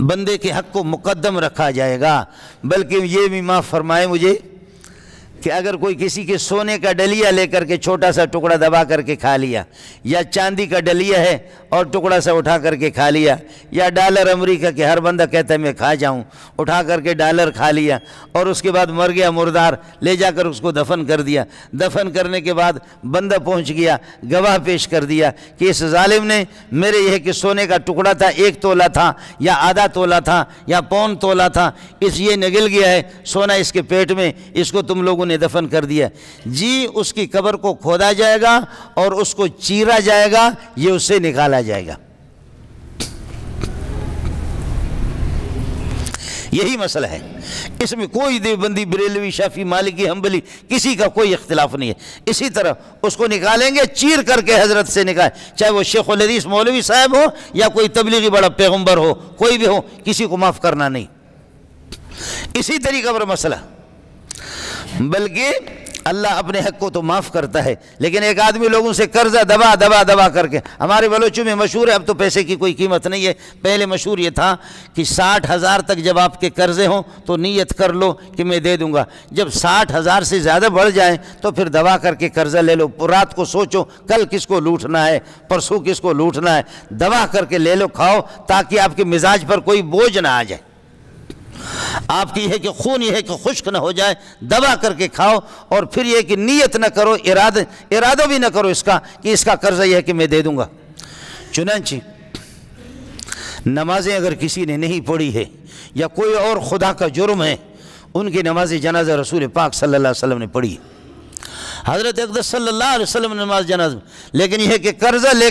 بندے کے حق کو مقدم رکھا جائے گا۔ بلکہ یہ بھی معاف فرمائے مجھے کہ اگر کوئی کسی کے سونے کا ڈلیا لے کر کے چھوٹا سا ٹکڑا دبا کر کے کھا لیا، یا چاندی کا ڈلیا ہے اور ٹکڑا سا اٹھا کر کے کھا لیا، یا ڈالر امریکہ کے ہر بندہ کہتا ہے میں کھا جاؤں، اٹھا کر کے ڈالر کھا لیا اور اس کے بعد مر گیا مردار، لے جا کر اس کو دفن کر دیا، دفن کرنے کے بعد بندہ پہنچ گیا، گواہ پیش کر دیا کہ اس ظالم نے میرے یہ کہ سونے کا ٹکڑا تھا 1 تولہ تھا یا آدھا تولہ تھا یا پون تولہ تھا، اس یہ نگل گیا ہے سونا اس کے پیٹ میں، اس کو تم لوگوں نے دفن کر دیا، جی اس کی قبر کو کھودا جائے گا اور اس کو چیرا جائے گا، یہ اس سے نکالا جائے گا۔ یہی مسئلہ ہے، اس میں کوئی دیوبندی بریلوی شافعی مالکی حنبلی کسی کا کوئی اختلاف نہیں ہے۔ اسی طرح اس کو نکالیں گے، چیر کر کے حضرت سے نکال، چاہے وہ شیخ الحدیث مولوی صاحب ہو یا کوئی تبلیغی بڑا پیغمبر ہو، کوئی بھی ہو، کسی کو معاف کرنا نہیں۔ اسی طریقہ پر مسئلہ، بلکہ اللہ اپنے حق کو تو معاف کرتا ہے، لیکن ایک آدمی لوگوں سے قرضہ دبا کر کے، ہمارے بلوچوں میں مشہور ہے، اب تو پیسے کی کوئی قیمت نہیں ہے، پہلے مشہور یہ تھا کہ 60,000 تک جب آپ کے قرضے ہوں تو نیت کر لو کہ میں دے دوں گا، جب 60,000 سے زیادہ بڑھ جائیں تو پھر دبا کر کے قرضہ لے لو، رات کو سوچو کل کس کو لوٹنا ہے، پرسوں کس کو لوٹنا ہے، دبا کر کے لے لو، کھاؤ، تاکہ آپ کے مزاج پر کوئی بوجھ نہ آ جائے، آپ کی ہے کہ خون یہ ہے کہ خشک نہ ہو جائے، دبا کر کے کھاؤ، اور پھر یہ کہ نیت نہ کرو، ارادہ بھی نہ کرو اس کا کہ اس کا قرضہ یہ ہے کہ میں دے دوں گا۔ چنانچہ نمازیں اگر کسی نے نہیں پڑھی ہے یا کوئی اور خدا کا جرم ہے، ان کی نماز جنازہ رسول پاک صلی اللہ علیہ وسلم نے پڑھی ہے، حضرت اقدس صلی اللہ علیہ وسلم نے نماز جنازہ، لیکن یہ ہے کہ قرضہ لے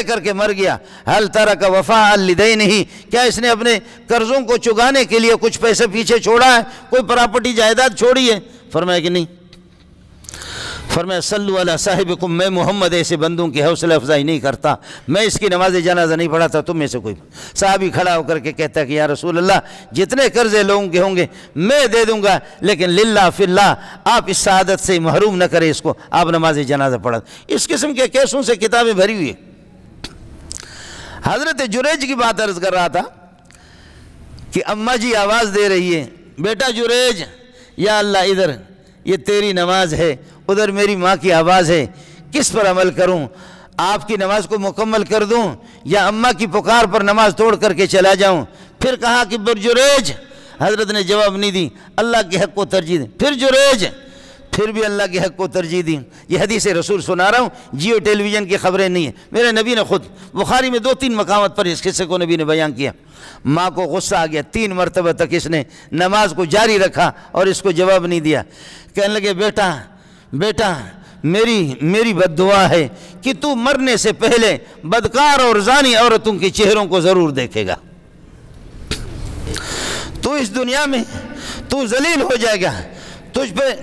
کر کے مر گیا، حل ترک وفاء لدینہ، کیا اس نے اپنے قرضوں کو چکانے کے لیے کچھ پیسے پیچھے چھوڑا ہے، کوئی پراپرٹی جائیداد چھوڑی ہے؟ فرمایا کہ نہیں۔ فرمایا صلو علی صاحبکم، میں محمد ایسے بندوں کی حوصلہ افزائی نہیں کرتا، میں اس کی نماز جنازہ نہیں پڑھاتا، تم میں سے کوئی صحابی کھڑا ہو کر کے کہتا ہے کہ یا رسول اللہ جتنے قرضے لوگوں کے ہوں گے میں دے دوں گا، لیکن للہ فی اللہ آپ اس سعادت سے محروم نہ کریں اس کو، آپ نماز جنازہ پڑھا۔ اس قسم کے کیسوں سے کتابیں بھری ہوئی ہیں۔ حضرت جریج کی بات عرض کر رہا تھا کہ اماں جی آواز دے رہی ہے، بیٹا جریج، یا اللہ ادھر یہ تیری نماز ہے، ادھر میری ماں کی آواز ہے، کس پر عمل کروں؟ آپ کی نماز کو مکمل کر دوں یا اماں کی پکار پر نماز توڑ کر کے چلا جاؤں؟ پھر کہا کہ جریج، حضرت نے جواب نہیں دی، اللہ کے حق کو ترجیح دیں، پھر جریج، پھر بھی اللہ کے حق کو ترجیح دی۔ یہ حدیث رسول سنا رہا ہوں، جیو ٹیلی ویژن کی خبریں نہیں ہیں، میرے نبی نے خود بخاری میں 2-3 مقامات پر اس قصے کو نبی نے بیان کیا۔ ماں کو غصہ آ گیا، 3 مرتبہ تک اس نے نماز کو جاری رکھا اور اس کو جواب نہیں دیا، کہنے لگے بیٹا میری بد دعا ہے کہ تو مرنے سے پہلے بدکار اور زانی عورتوں کے چہروں کو ضرور دیکھے گا، تو اس دنیا میں تو ذلیل ہو جائے گا،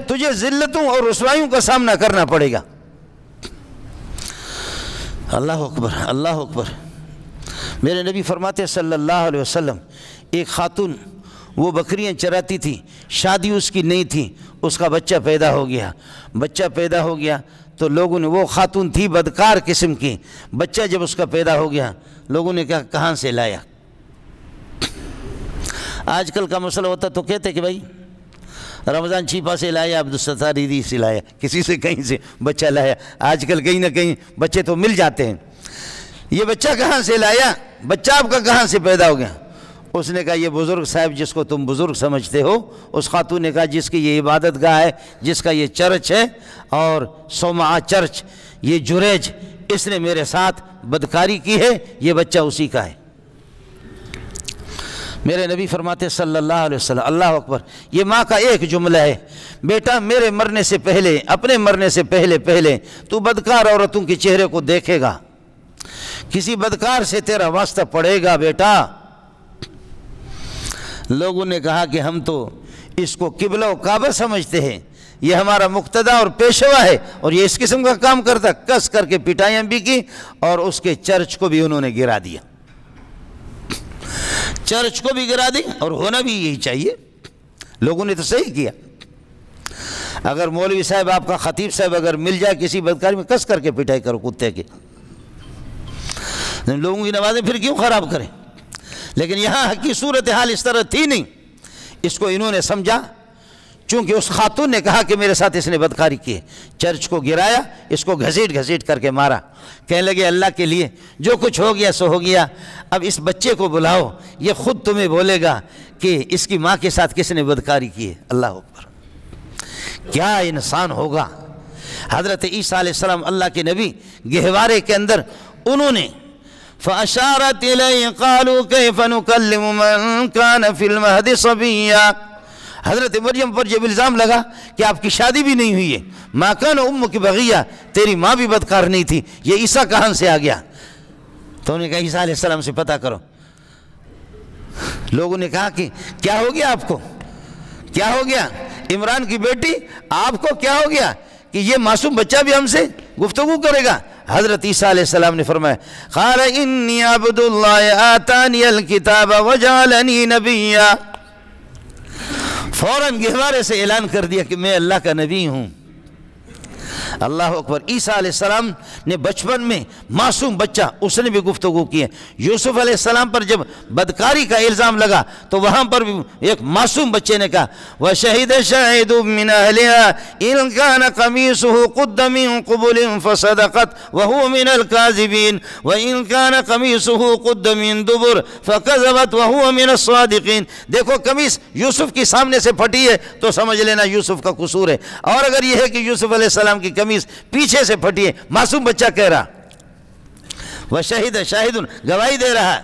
تجھے ذلتوں اور رسوائیوں کا سامنا کرنا پڑے گا۔ اللہ اکبر، اللہ اکبر۔ میرے نبی فرماتے صلی اللہ علیہ وسلم، ایک خاتون وہ بکریاں چراتی تھی، شادی اس کی نہیں تھی، اس کا بچہ پیدا ہو گیا۔ بچہ پیدا ہو گیا تو لوگوں نے، وہ خاتون تھی بدکار قسم کی، بچہ جب اس کا پیدا ہو گیا لوگوں نے کہا کہاں سے لایا؟ آج کل کا مسئلہ ہوتا تو کہتے کہ بھائی رمضان چھیپا سے لایا، عبدالستار دیدی سے لایا، کسی سے کہیں سے بچہ لایا۔ آج کل کہیں نہ کہیں بچے تو مل جاتے ہیں۔ یہ بچہ کہاں سے لایا؟ بچہ آپ کا کہاں سے پیدا ہو گیا؟ اس نے کہا یہ بزرگ صاحب جس کو تم بزرگ سمجھتے ہو، اس خاتون نے کہا جس کی یہ عبادت گاہ ہے، جس کا یہ چرچ ہے اور صومعہ چرچ، یہ جریج، اس نے میرے ساتھ بدکاری کی ہے، یہ بچہ اسی کا ہے۔ میرے نبی فرماتے صلی اللہ علیہ وسلم، اللہ اکبر، یہ ماں کا ایک جملہ ہے، بیٹا میرے مرنے سے پہلے، اپنے مرنے سے پہلے تو بدکار عورتوں کے چہرے کو دیکھے گا، کسی بدکار سے تیرا واسطہ پڑے گا بیٹا۔ لوگوں نے کہا کہ ہم تو اس کو قبلہ و کعبہ سمجھتے ہیں، یہ ہمارا مقتدیٰ اور پیشوا ہے اور یہ اس قسم کا کام کرتا، کس کر کے پٹائیاں بھی کی اور اس کے چرچ کو بھی انہوں نے گرا دیا، چرچ کو بھی گرا دی، اور ہونا بھی یہی چاہیے، لوگوں نے تو صحیح کیا۔ اگر مولوی صاحب، آپ کا خطیب صاحب اگر مل جائے کسی بدکاری میں، کس کر کے پٹائی کرو کتے کے، لوگوں کی نمازیں پھر کیوں خراب کریں؟ لیکن یہاں کی صورتحال اس طرح تھی نہیں، اس کو انہوں نے سمجھا، چونکہ اس خاتون نے کہا کہ میرے ساتھ اس نے بدکاری کی، چرچ کو گرایا، اس کو گھسیٹ کر کے مارا، کہنے لگے اللہ کے لیے جو کچھ ہو گیا سو ہو گیا، اب اس بچے کو بلاؤ، یہ خود تمہیں بولے گا کہ اس کی ماں کے ساتھ کس نے بدکاری کی ہے۔ اللہ اکبر، کیا انسان ہوگا۔ حضرت عیسیٰ علیہ السلام اللہ کے نبی گہوارے کے اندر انہوں نے فَأَشَارَتْ إِلَيْهِ قَالُوا كَيْفَ نُكَلِّمُ مَنْ كَانَ فِي الْمَهْدِ صَبِيًّا، حضرت مریم پر جب الزام لگا کہ آپ کی شادی بھی نہیں ہوئی ہے، مَا كَانَ أُمُّكِ بَغِيًّا، تیری ماں بھی بدکار نہیں تھی، یہ عیسیٰ کہاں سے آ گیا؟ تو انہوں نے کہا عیسیٰ علیہ السلام سے پتہ کرو۔ لوگوں نے کہا کہ کیا ہو گیا آپ کو، کیا ہو گیا عمران کی بیٹی، آپ کو کیا ہو گیا کہ یہ معصوم بچہ بھی ہم سے گفتگو کرے گا؟ حضرت عیسیٰ علیہ السلام نے فرمایا قال انی عبد اللہ آتانی الکتاب وجعلنی نبیا، فوراً گہوارے سے اعلان کر دیا کہ میں اللہ کا نبی ہوں۔ اللہ اکبر۔ عیسیٰ علیہ السلام نے بچپن میں معصوم بچہ، اس نے بھی گفتگو کی ہے۔ یوسف علیہ السلام پر جب بدکاری کا الزام لگا تو وہاں پر بھی ایک معصوم بچے نے کہا وَشَهِدَ شَاهِدٌ مِّنْ أَهْلِهَا إِنْ كَانَ قَمِيصُهُ قُدَّ مِنْ قُبُلٍ فَصَدَقَتْ وَهُوَ مِنَ الْكَاذِبِينَ وَإِنْ كَانَ قَمِيصُهُ قُدَّ مِنْ دُبُرٍ فَكَذَبَتْ وَهُوَ مِنَ الصَّادِقِينَ۔ دیکھو قمیص یوسف کی سامنے سے پھٹی ہے تو سمجھ لینا یوسف کا قصور ہے، اور اگر یہ ہے کہ یوسف علیہ السلام کی قمیص پیچھے سے پھٹی ہے، معصوم بچہ کہہ رہا وَشَهِدَ شَاهِدٌ، گواہی دے رہا ہے،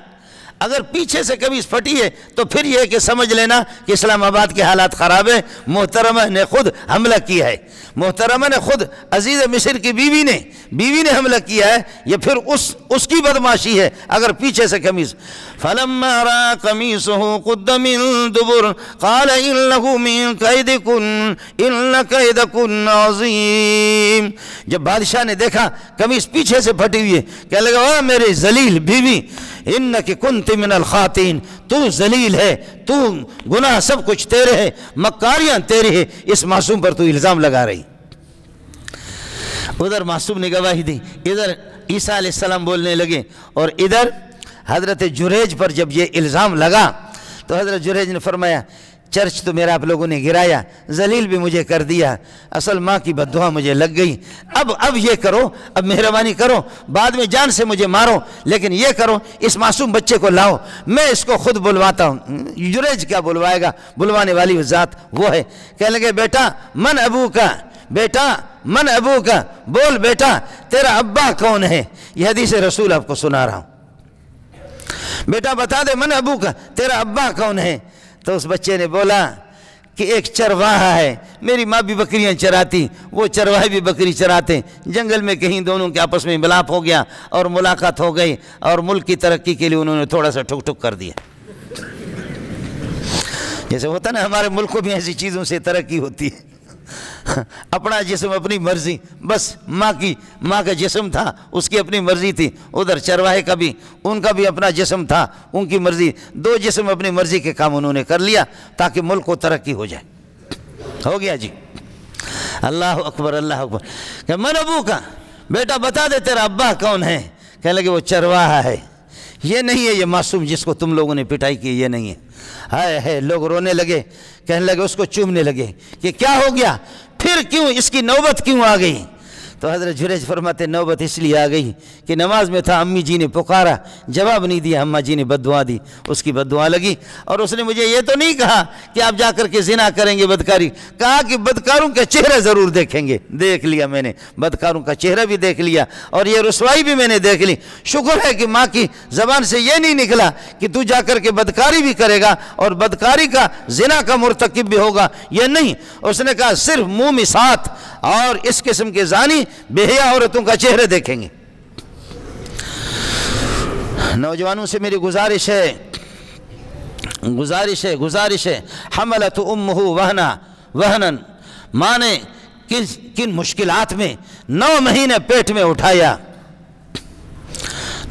اگر پیچھے سے قمیص پھٹی ہے تو پھر یہ ہے کہ سمجھ لینا کہ اسلام آباد کے حالات خراب ہیں، محترمہ نے خود حملہ کیا ہے، محترمہ نے خود عزیز مصر کی بیوی نے حملہ کیا ہے، یہ پھر اس کی بدماشی ہے اگر پیچھے سے قمیص۔ فَلَمَّا رَأَىٰ قَمِيصَهُ قُدَّ مِن دُبُرٍ قَالَ إِنَّهُ مِن كَيْدِكُنَّ إِنَّ كَيْدَكُنَّ عَظِيمٌ، جب بادشاہ نے دیکھا قمیص پیچھے سے پھٹی ہوئی ہے، کہنے لگا اوہ میری ذلیل بیوی اِنَّكِ كُنْتِ مِنَ الْخَاطِئِينَ، تو ذلیل ہے، تو گناہ سب کچھ تیرے ہے، مکاریاں تیری ہے، اس معصوم پر تو الزام لگا رہی۔ ادھر معصوم نے گواہی دی، ادھر عیسیٰ علیہ السلام بولنے لگے، اور ادھر حضرت جریج پر جب یہ الزام لگا تو حضرت جریج نے فرمایا چرچ تو میرا آپ لوگوں نے گرایا، ذلیل بھی مجھے کر دیا، اصل ماں کی بددعا مجھے لگ گئی، اب یہ کرو، اب مہربانی کرو، بعد میں جان سے مجھے مارو، لیکن یہ کرو اس معصوم بچے کو لاؤ، میں اس کو خود بلواتا ہوں۔ جریج کیا بلوائے گا، بلوانے والی ذات وہ ہے۔ کہنے لگے بیٹا من ابو کا، بیٹا من ابو کا، بول بیٹا تیرا ابا کون ہے، یہ حدیث رسول آپ کو سنا رہا ہوں، بیٹا بتا دے من ابو کا، تیرا ابا کون ہے؟ تو اس بچے نے بولا کہ ایک چرواہا ہے، میری ماں بھی بکریاں چراتی، وہ چرواہے بھی بکری چراتے، جنگل میں کہیں دونوں کے آپس میں ملاپ ہو گیا اور ملاقات ہو گئی، اور ملک کی ترقی کے لیے انہوں نے تھوڑا سا ٹھک ٹھک کر دیا۔ جیسے ہوتا ہے نا ہمارے ملکوں میں ایسی چیزوں سے ترقی ہوتی ہے، اپنا جسم اپنی مرضی، بس ماں کا جسم تھا اس کی اپنی مرضی تھی، ادھر چرواہے کا بھی ان کا بھی اپنا جسم تھا ان کی مرضی، دو جسم اپنی مرضی کے کام انہوں نے کر لیا تاکہ ملک کو ترقی ہو جائے۔ ہو گیا جی، اللہ اکبر اللہ اکبر۔ کہ من ابو کا، بیٹا بتا دے تیرا ابا کون ہے؟ کہنے لگے وہ چرواہا ہے، یہ نہیں ہے یہ معصوم جس کو تم لوگوں نے پٹائی کی، یہ نہیں ہے۔ ہائے ہے، لوگ رونے لگے، کہنے لگے اس کو چومنے لگے کہ کیا ہو گیا، پھر کیوں اس کی نوبت کیوں آ گئی؟ تو حضرت جریج فرماتے نوبت اس لیے آ گئی کہ نماز میں تھا، امی جی نے پکارا، جواب نہیں دیا، اماں جی نے بد دعا دی، اس کی بد دعا لگی، اور اس نے مجھے یہ تو نہیں کہا کہ آپ جا کر کے زنا کریں گے، بدکاری، کہا کہ بدکاروں کا چہرہ ضرور دیکھیں گے۔ دیکھ لیا میں نے، بدکاروں کا چہرہ بھی دیکھ لیا اور یہ رسوائی بھی میں نے دیکھ لی۔ شکر ہے کہ ماں کی زبان سے یہ نہیں نکلا کہ تو جا کر کے بدکاری بھی کرے گا اور بدکاری کا زنا کا مرتکب بھی ہوگا، یہ نہیں۔ اس نے کہا صرف منہ مسات اور اس قسم کے زانی بے حیا عورتوں کا چہرے دیکھیں گے۔ نوجوانوں سے میری گزارش ہے، حملت امہ وہنا، ماں نے کن مشکلات میں 9 مہینے پیٹ میں اٹھایا،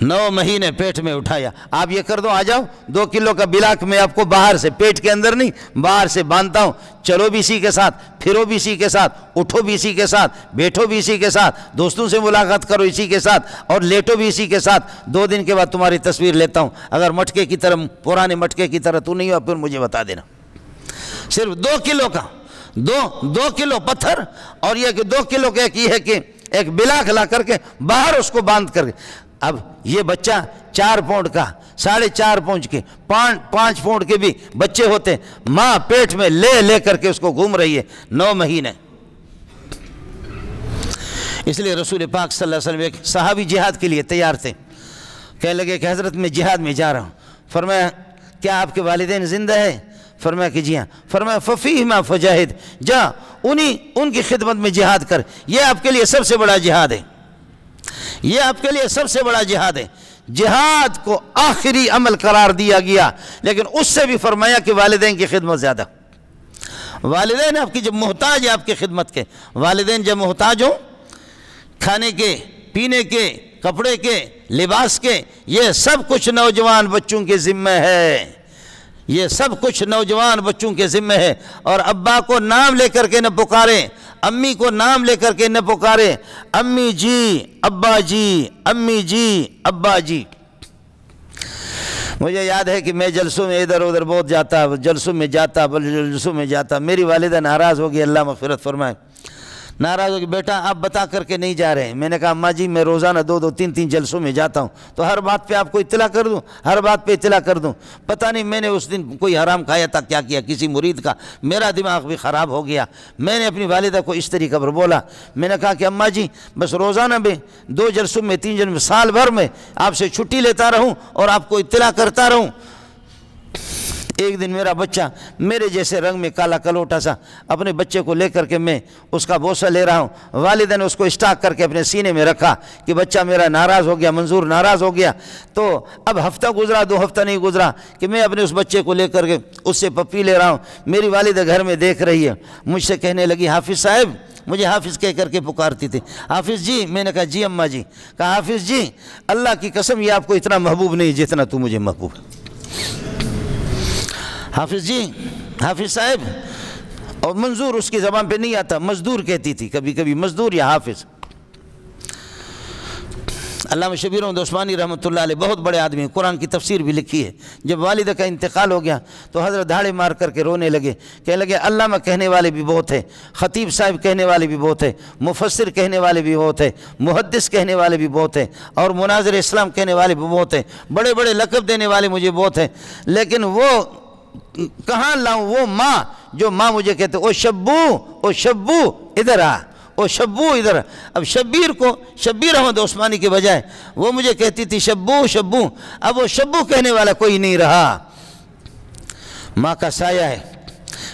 9 مہینے پیٹ میں اٹھایا۔ آپ یہ کر دو، آ جاؤ 2 کلو کا بلاک میں آپ کو باہر سے، پیٹ کے اندر نہیں، باہر سے باندھتا ہوں، چلو بھی اسی کے ساتھ، پھرو بھی اسی کے ساتھ، اٹھو بھی اسی کے ساتھ، بیٹھو بھی اسی کے ساتھ، دوستوں سے ملاقات کرو اسی کے ساتھ، اور لیٹو بھی اسی کے ساتھ۔ 2 دن کے بعد تمہاری تصویر لیتا ہوں، اگر مٹکے کی طرح، پرانے مٹکے کی طرح تو نہیں ہو پھر مجھے بتا دینا۔ صرف 2 کلو کا، 2 کلو پتھر، اور یہ کہ 2 کلو کا یہ ہے کہ ایک بلاک لا کر کے باہر اس کو باندھ کر کے۔ اب یہ بچہ 4 پاؤنڈ کا، 4.5 پاؤنڈ کے، 5 پاؤنڈ کے بھی بچے ہوتے، ماں پیٹ میں لے کر کے اس کو گھوم رہی ہے 9 مہینے۔ اس لیے رسول پاک صلی اللہ علیہ وسلم ایک صحابی جہاد کے لیے تیار تھے، کہنے لگے کہ حضرت میں جہاد میں جا رہا ہوں۔ فرمایا کیا آپ کے والدین زندہ ہیں؟ فرمایا کہ جی ہاں۔ فرمایا ففیہما فجاہد، جا ان کی خدمت میں جہاد کر، یہ آپ کے لیے سب سے بڑا جہاد ہے، یہ آپ کے لیے سب سے بڑا جہاد ہے۔ جہاد کو آخری عمل قرار دیا گیا، لیکن اس سے بھی فرمایا کہ والدین کی خدمت زیادہ۔ والدین آپ کی جب محتاج ہے آپ کی خدمت کے، والدین جب محتاج ہوں، کھانے کے، پینے کے، کپڑے کے، لباس کے، یہ سب کچھ نوجوان بچوں کے ذمہ ہے، یہ سب کچھ نوجوان بچوں کے ذمہ ہے۔ اور ابا کو نام لے کر کے نہ پکاریں، امی کو نام لے کر کے نہ پکاریں، امی جی، ابا جی، امی جی، ابا جی۔ مجھے یاد ہے کہ میں جلسوں میں ادھر ادھر بہت جاتا، جلسوں میں جاتا، میری والدہ ناراض ہو گئی، اللہ مغفرت فرمائے، ناراض ہو گئی، بیٹا آپ بتا کر کے نہیں جا رہے ہیں۔ میں نے کہا اماں جی میں روزانہ 2 3 جلسوں میں جاتا ہوں، تو ہر بات پہ آپ کو اطلاع کر دوں، ہر بات پہ اطلاع کر دوں۔ پتہ نہیں میں نے اس دن کوئی حرام کھایا تھا، کیا کیا کسی مرید کا، میرا دماغ بھی خراب ہو گیا۔ میں نے اپنی والدہ کو اس طریقے پر بولا، میں نے کہا کہ اماں جی بس روزانہ میں 2 جلسوں میں 3 جلسوں میں، سال بھر میں آپ سے چھٹی لیتا رہوں اور آپ کو اطلاع کرتا رہوں۔ ایک دن میرا بچہ میرے جیسے رنگ میں کالا کلوٹا سا، اپنے بچے کو لے کر کے میں اس کا بوسہ لے رہا ہوں، والدہ نے اس کو اسٹاک کر کے اپنے سینے میں رکھا کہ بچہ میرا ناراض ہو گیا، منظور ناراض ہو گیا۔ تو اب ہفتہ گزرا، 2 ہفتہ نہیں گزرا کہ میں اپنے اس بچے کو لے کر کے اس سے پپی لے رہا ہوں، میری والدہ گھر میں دیکھ رہی ہے، مجھ سے کہنے لگی حافظ صاحب، مجھے حافظ کہہ کر کے پکارتی تھی، حافظ جی۔ میں نے کہا جی اماں جی۔ کہا حافظ جی اللہ کی قسم یہ آپ کو اتنا محبوب نہیں جتنا تو مجھے محبوب ہے۔ حافظ جی، حافظ صاحب، اور منظور اس کی زبان پہ نہیں آتا، مزدور کہتی تھی کبھی کبھی، مزدور یا حافظ۔ علامہ شبیر احمد عثمانی رحمۃ اللہ علیہ بہت بڑے آدمی ہیں، قرآن کی تفسیر بھی لکھی ہے۔ جب والدہ کا انتقال ہو گیا تو حضرت دھاڑے مار کر کے رونے لگے، کہنے لگے علامہ کہنے والے بھی بہت ہیں، خطیب صاحب کہنے والے بھی بہت ہیں، مفسر کہنے والے بھی بہت ہیں، محدث کہنے والے بھی بہت ہیں، اور مناظر اسلام کہنے والے بھی بہت ہیں، بڑے بڑے لقب دینے والے مجھے بہت ہیں، لیکن وہ کہاں لاؤں وہ ماں جو ماں مجھے کہتے او شبو ادھر آ، او شبو ادھر آ۔ اب شبیر احمد عثمانی کے بجائے وہ مجھے کہتی تھی شبو، اب وہ شبو کہنے والا کوئی نہیں رہا، ماں کا سایہ ہے۔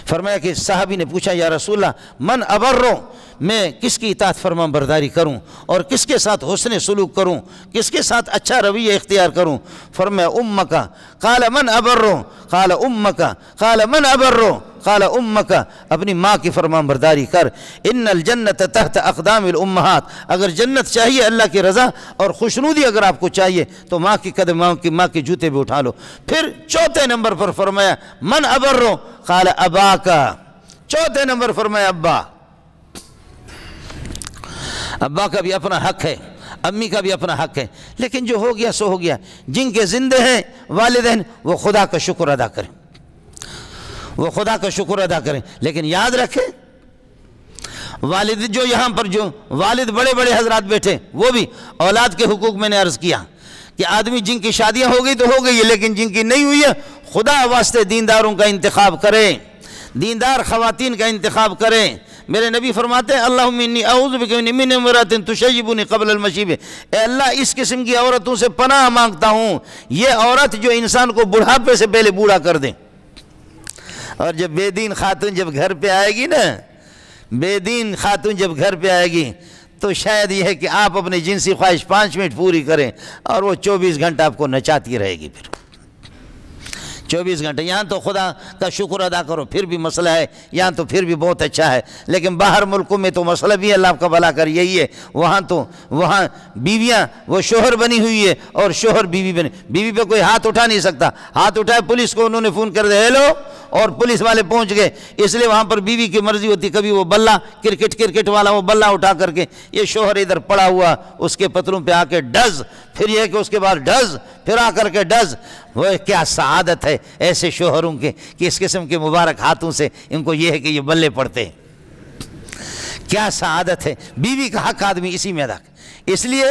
فرمایا کہ صحابی نے پوچھا یا رسول اللہ من ابرو، میں کس کی اطاعت فرما برداری کروں اور کس کے ساتھ حسن سلوک کروں، کس کے ساتھ اچھا رویہ اختیار کروں؟ فرمایا امک قال من ابرو قال امک قال من ابرو قال امک، اپنی ماں کی فرمان برداری کر۔ ان الجنت تحت اقدام الامہات، اگر جنت چاہیے اللہ کی رضا اور خوشنودی اگر آپ کو چاہیے تو ماں کی قدم، ماں کے جوتے بھی اٹھا لو۔ پھر چوتھے نمبر پر فرمایا من ابرو قال اباک، چوتھے نمبر فرمایا ابا۔ ابا کا بھی اپنا حق ہے، امی کا بھی اپنا حق ہے، لیکن جو ہو گیا سو ہو گیا۔ جن کے زندے ہیں والدین وہ خدا کا شکر ادا کریں، وہ خدا کا شکر ادا کریں، لیکن یاد رکھیں والد جو یہاں پر جو والد بڑے بڑے حضرات بیٹھے وہ بھی اولاد کے حقوق میں نے عرض کیا کہ آدمی جن کی شادیاں ہو گئی تو ہو گئی ہے، لیکن جن کی نہیں ہوئی ہے خدا واسطے دینداروں کا انتخاب کریں، دیندار خواتین کا انتخاب کریں۔ میرے نبی فرماتے ہیں اللہم انی اعوذ بک من امرأۃ تشیبنی قبل المشیب، اے اللہ اس قسم کی عورتوں سے پناہ مانگتا ہوں، یہ عورت جو انسان کو بڑھاپے سے پہلے بوڑھا کر دیں۔ اور جب بے دین خاتون جب گھر پہ آئے گی نا، بے دین خاتون جب گھر پہ آئے گی تو شاید یہ ہے کہ آپ اپنی جنسی خواہش 5 منٹ پوری کریں اور وہ 24 گھنٹہ آپ کو نچاتی رہے گی، پھر 24 گھنٹے۔ یہاں تو خدا کا شکر ادا کرو پھر بھی مسئلہ ہے، یہاں تو پھر بھی بہت اچھا ہے، لیکن باہر ملکوں میں تو مسئلہ بھی اللہ کا بھلا کر یہی ہے، وہاں بیویاں وہ شوہر بنی ہوئی ہے اور شوہر بیوی بنے، بیوی پہ کوئی ہاتھ اٹھا نہیں سکتا، ہاتھ اٹھائے پولیس کو انہوں نے فون کر دیا ہیلو اور پولیس والے پہنچ گئے، اس لیے وہاں پر بیوی کی مرضی ہوتی، کبھی وہ بلہ کرکٹ والا وہ بلہ اٹھا کر کے، یہ شوہر ادھر پڑا ہوا اس کے پتلوں پہ آ کے ڈز، پھر یہ کہ اس کے بعد ڈز، پھر آ کر کے ڈز۔ وہ کیا سعادت ہے ایسے شوہروں کے کہ اس قسم کے مبارک ہاتھوں سے ان کو یہ ہے کہ یہ بلے پڑتے ہیں، کیا سعادت ہے۔ بیوی کا حق آدمی اسی میں ادا کرے، اس لیے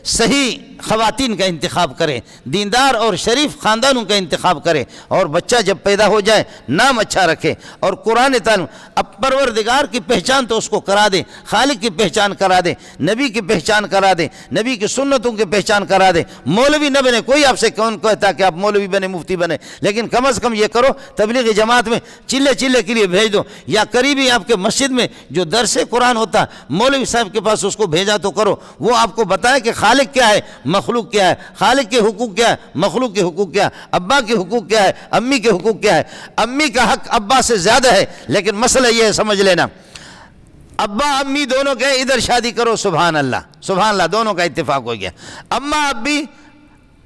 صحیح خواتین کا انتخاب کریں، دیندار اور شریف خاندانوں کا انتخاب کریں، اور بچہ جب پیدا ہو جائے نام اچھا رکھے اور قرآن تعلیم، اب پروردگار کی پہچان تو اس کو کرا دیں، خالق کی پہچان کرا دیں، نبی کی پہچان کرا دیں، نبی کی سنتوں کی پہچان کرا دیں۔ مولوی نہ بنے، کوئی آپ سے کون کہتا کہ آپ مولوی بنے مفتی بنے، لیکن کم از کم یہ کرو تبلیغی جماعت میں چلے کے لیے بھیج دو، یا قریبی آپ کے مسجد میں جو درس قرآن ہوتا مولوی صاحب کے پاس اس کو بھیجا تو کرو، وہ آپ کو بتائے کہ خالق کیا ہے، مخلوق کیا ہے، خالق کے حقوق کیا ہے، مخلوق کے حقوق کیا ہے، ابا کے حقوق کیا ہے، امی کے حقوق کیا ہے۔ امی کا حق ابا سے زیادہ ہے، لیکن مسئلہ یہ ہے سمجھ لینا، ابا امی دونوں کے ادھر شادی کرو، سبحان اللہ دونوں کا اتفاق ہو گیا۔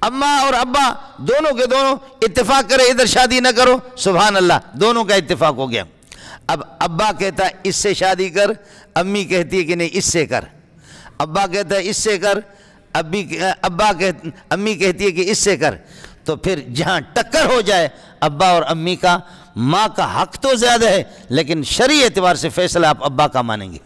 اما اور ابا دونوں کے دونوں اتفاق کرے ادھر شادی نہ کرو، سبحان اللہ دونوں کا اتفاق ہو گیا۔ اب ابا کہتا ہے اس سے شادی کر، امی کہتی ہے کہ نہیں اس سے کر، ابا کہتا ہے اس سے کر، امی کہتی ہے کہ اس سے کر، تو پھر جہاں ٹکر ہو جائے ابا اور امی کا، ماں کا حق تو زیادہ ہے لیکن شرعی اعتبار سے فیصلہ آپ ابا کا مانیں گے۔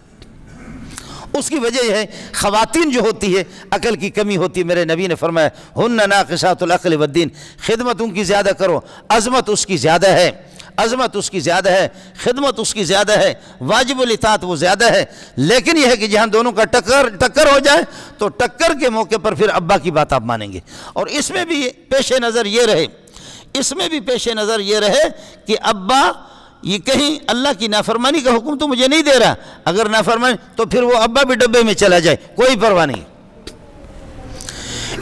اس کی وجہ یہ ہے خواتین جو ہوتی ہے عقل کی کمی ہوتی ہے، میرے نبی نے فرمایا ہن ناقصات العقل والدین، خدمت ان کی زیادہ کرو، عظمت اس کی زیادہ ہے، عظمت اس کی زیادہ ہے، خدمت اس کی زیادہ ہے، واجب الاطاعت وہ زیادہ ہے، لیکن یہ ہے کہ جہاں دونوں کا ٹکر ہو جائے تو ٹکر کے موقع پر پھر ابا کی بات آپ مانیں گے۔ اور اس میں بھی پیش نظر یہ رہے کہ ابا یہ کہیں اللہ کی نافرمانی کا حکم تو مجھے نہیں دے رہا، اگر نافرمانی تو پھر وہ ابا بھی ڈبے میں چلا جائے، کوئی پرواہ نہیں۔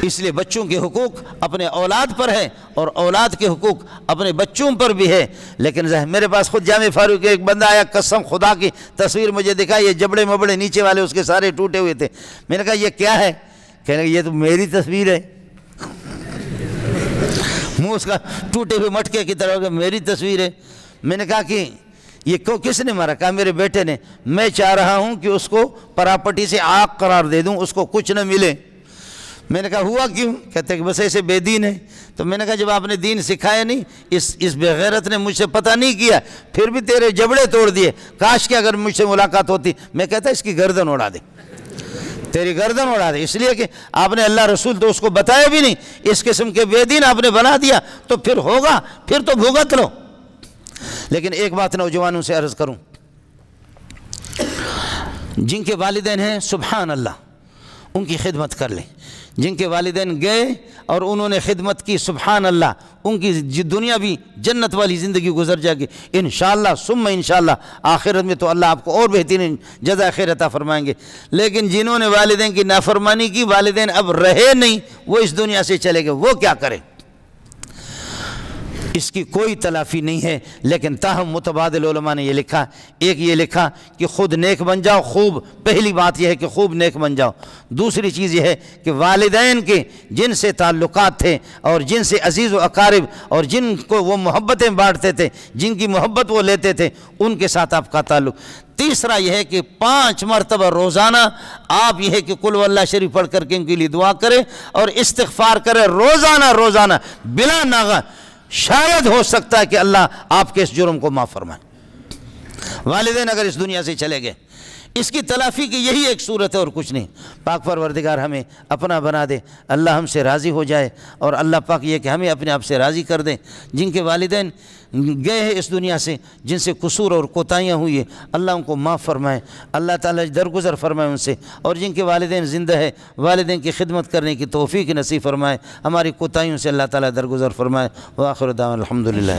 اس لیے بچوں کے حقوق اپنے اولاد پر ہے اور اولاد کے حقوق اپنے بچوں پر بھی ہے۔ لیکن میرے پاس خود جامع فاروق ایک بندہ آیا، قسم خدا کی تصویر مجھے دکھا، یہ جبڑے مبڑے نیچے والے اس کے سارے ٹوٹے ہوئے تھے۔ میں نے کہا یہ کیا ہے؟ کہنے لگا یہ تو میری تصویر ہے، منہ اس کا ٹوٹے ہوئے مٹکے کی طرح میری تصویر ہے۔ میں نے کہا کہ یہ کس نے مارا؟ کہا میرے بیٹے نے۔ میں چاہ رہا ہوں کہ اس کو پراپرٹی سے عاق قرار دے دوں، اس کو کچھ نہ ملے۔ میں نے کہا ہوا کیوں؟ کہتے کہ بس ایسے بے دین ہے۔ تو میں نے کہا جب آپ نے دین سکھایا نہیں، اس بغیرت نے مجھ سے پتہ نہیں کیا، پھر بھی تیرے جبڑے توڑ دیے، کاش کہ اگر مجھ سے ملاقات ہوتی، میں کہتا اس کی گردن اڑا دے، تیری گردن اڑا دے، اس لیے کہ آپ نے اللہ رسول تو اس کو بتایا بھی نہیں، اس قسم کے بے دین آپ نے بنا دیا، تو پھر ہوگا، پھر تو بھگت لو۔ لیکن ایک بات نوجوانوں سے عرض کروں، جن کے والدین ہیں سبحان اللہ ان کی خدمت کر لیں، جن کے والدین گئے اور انہوں نے خدمت کی، سبحان اللہ، ان کی دنیا بھی جنت والی زندگی گزر جائے گی انشاءاللہ ثم انشاءاللہ۔ آخرت میں تو اللہ آپ کو اور بہترین جزا خیر عطا فرمائیں گے۔ لیکن جنہوں نے والدین کی نافرمانی کی، والدین اب رہے نہیں، وہ اس دنیا سے چلے گئے، وہ کیا کریں؟ اس کی کوئی تلافی نہیں ہے، لیکن تاہم متبادل علماء نے یہ لکھا، ایک یہ لکھا کہ خود نیک بن جاؤ، خوب، پہلی بات یہ ہے کہ خوب نیک بن جاؤ۔ دوسری چیز یہ ہے کہ والدین کے جن سے تعلقات تھے اور جن سے عزیز و اقارب اور جن کو وہ محبتیں بانٹتے تھے، جن کی محبت وہ لیتے تھے، ان کے ساتھ آپ کا تعلق۔ تیسرا یہ ہے کہ 5 مرتبہ روزانہ آپ یہ ہے کہ قل واللہ شریف پڑھ کر کے ان کے لیے دعا کریں اور استغفار کریں روزانہ بلا ناغہ۔ شاید ہو سکتا ہے کہ اللہ آپ کے اس جرم کو معاف فرمائے۔ والدین اگر اس دنیا سے چلے گئے، اس کی تلافی کی یہی ایک صورت ہے اور کچھ نہیں۔ پاک پروردگار ہمیں اپنا بنا دے، اللہ ہم سے راضی ہو جائے، اور اللہ پاک یہ کہ ہمیں اپنے آپ سے راضی کر دیں۔ جن کے والدین گئے ہیں اس دنیا سے، جن سے قصور اور کوتاہیاں ہوئی ہیں، اللہ ان کو معاف فرمائے، اللہ تعالیٰ درگزر فرمائے ان سے، اور جن کے والدین زندہ ہے، والدین کی خدمت کرنے کی توفیق نصیب فرمائے، ہماری کوتاہیوں سے اللہ تعالیٰ درگزر فرمائے۔ وآخر دعوانا الحمدللہ۔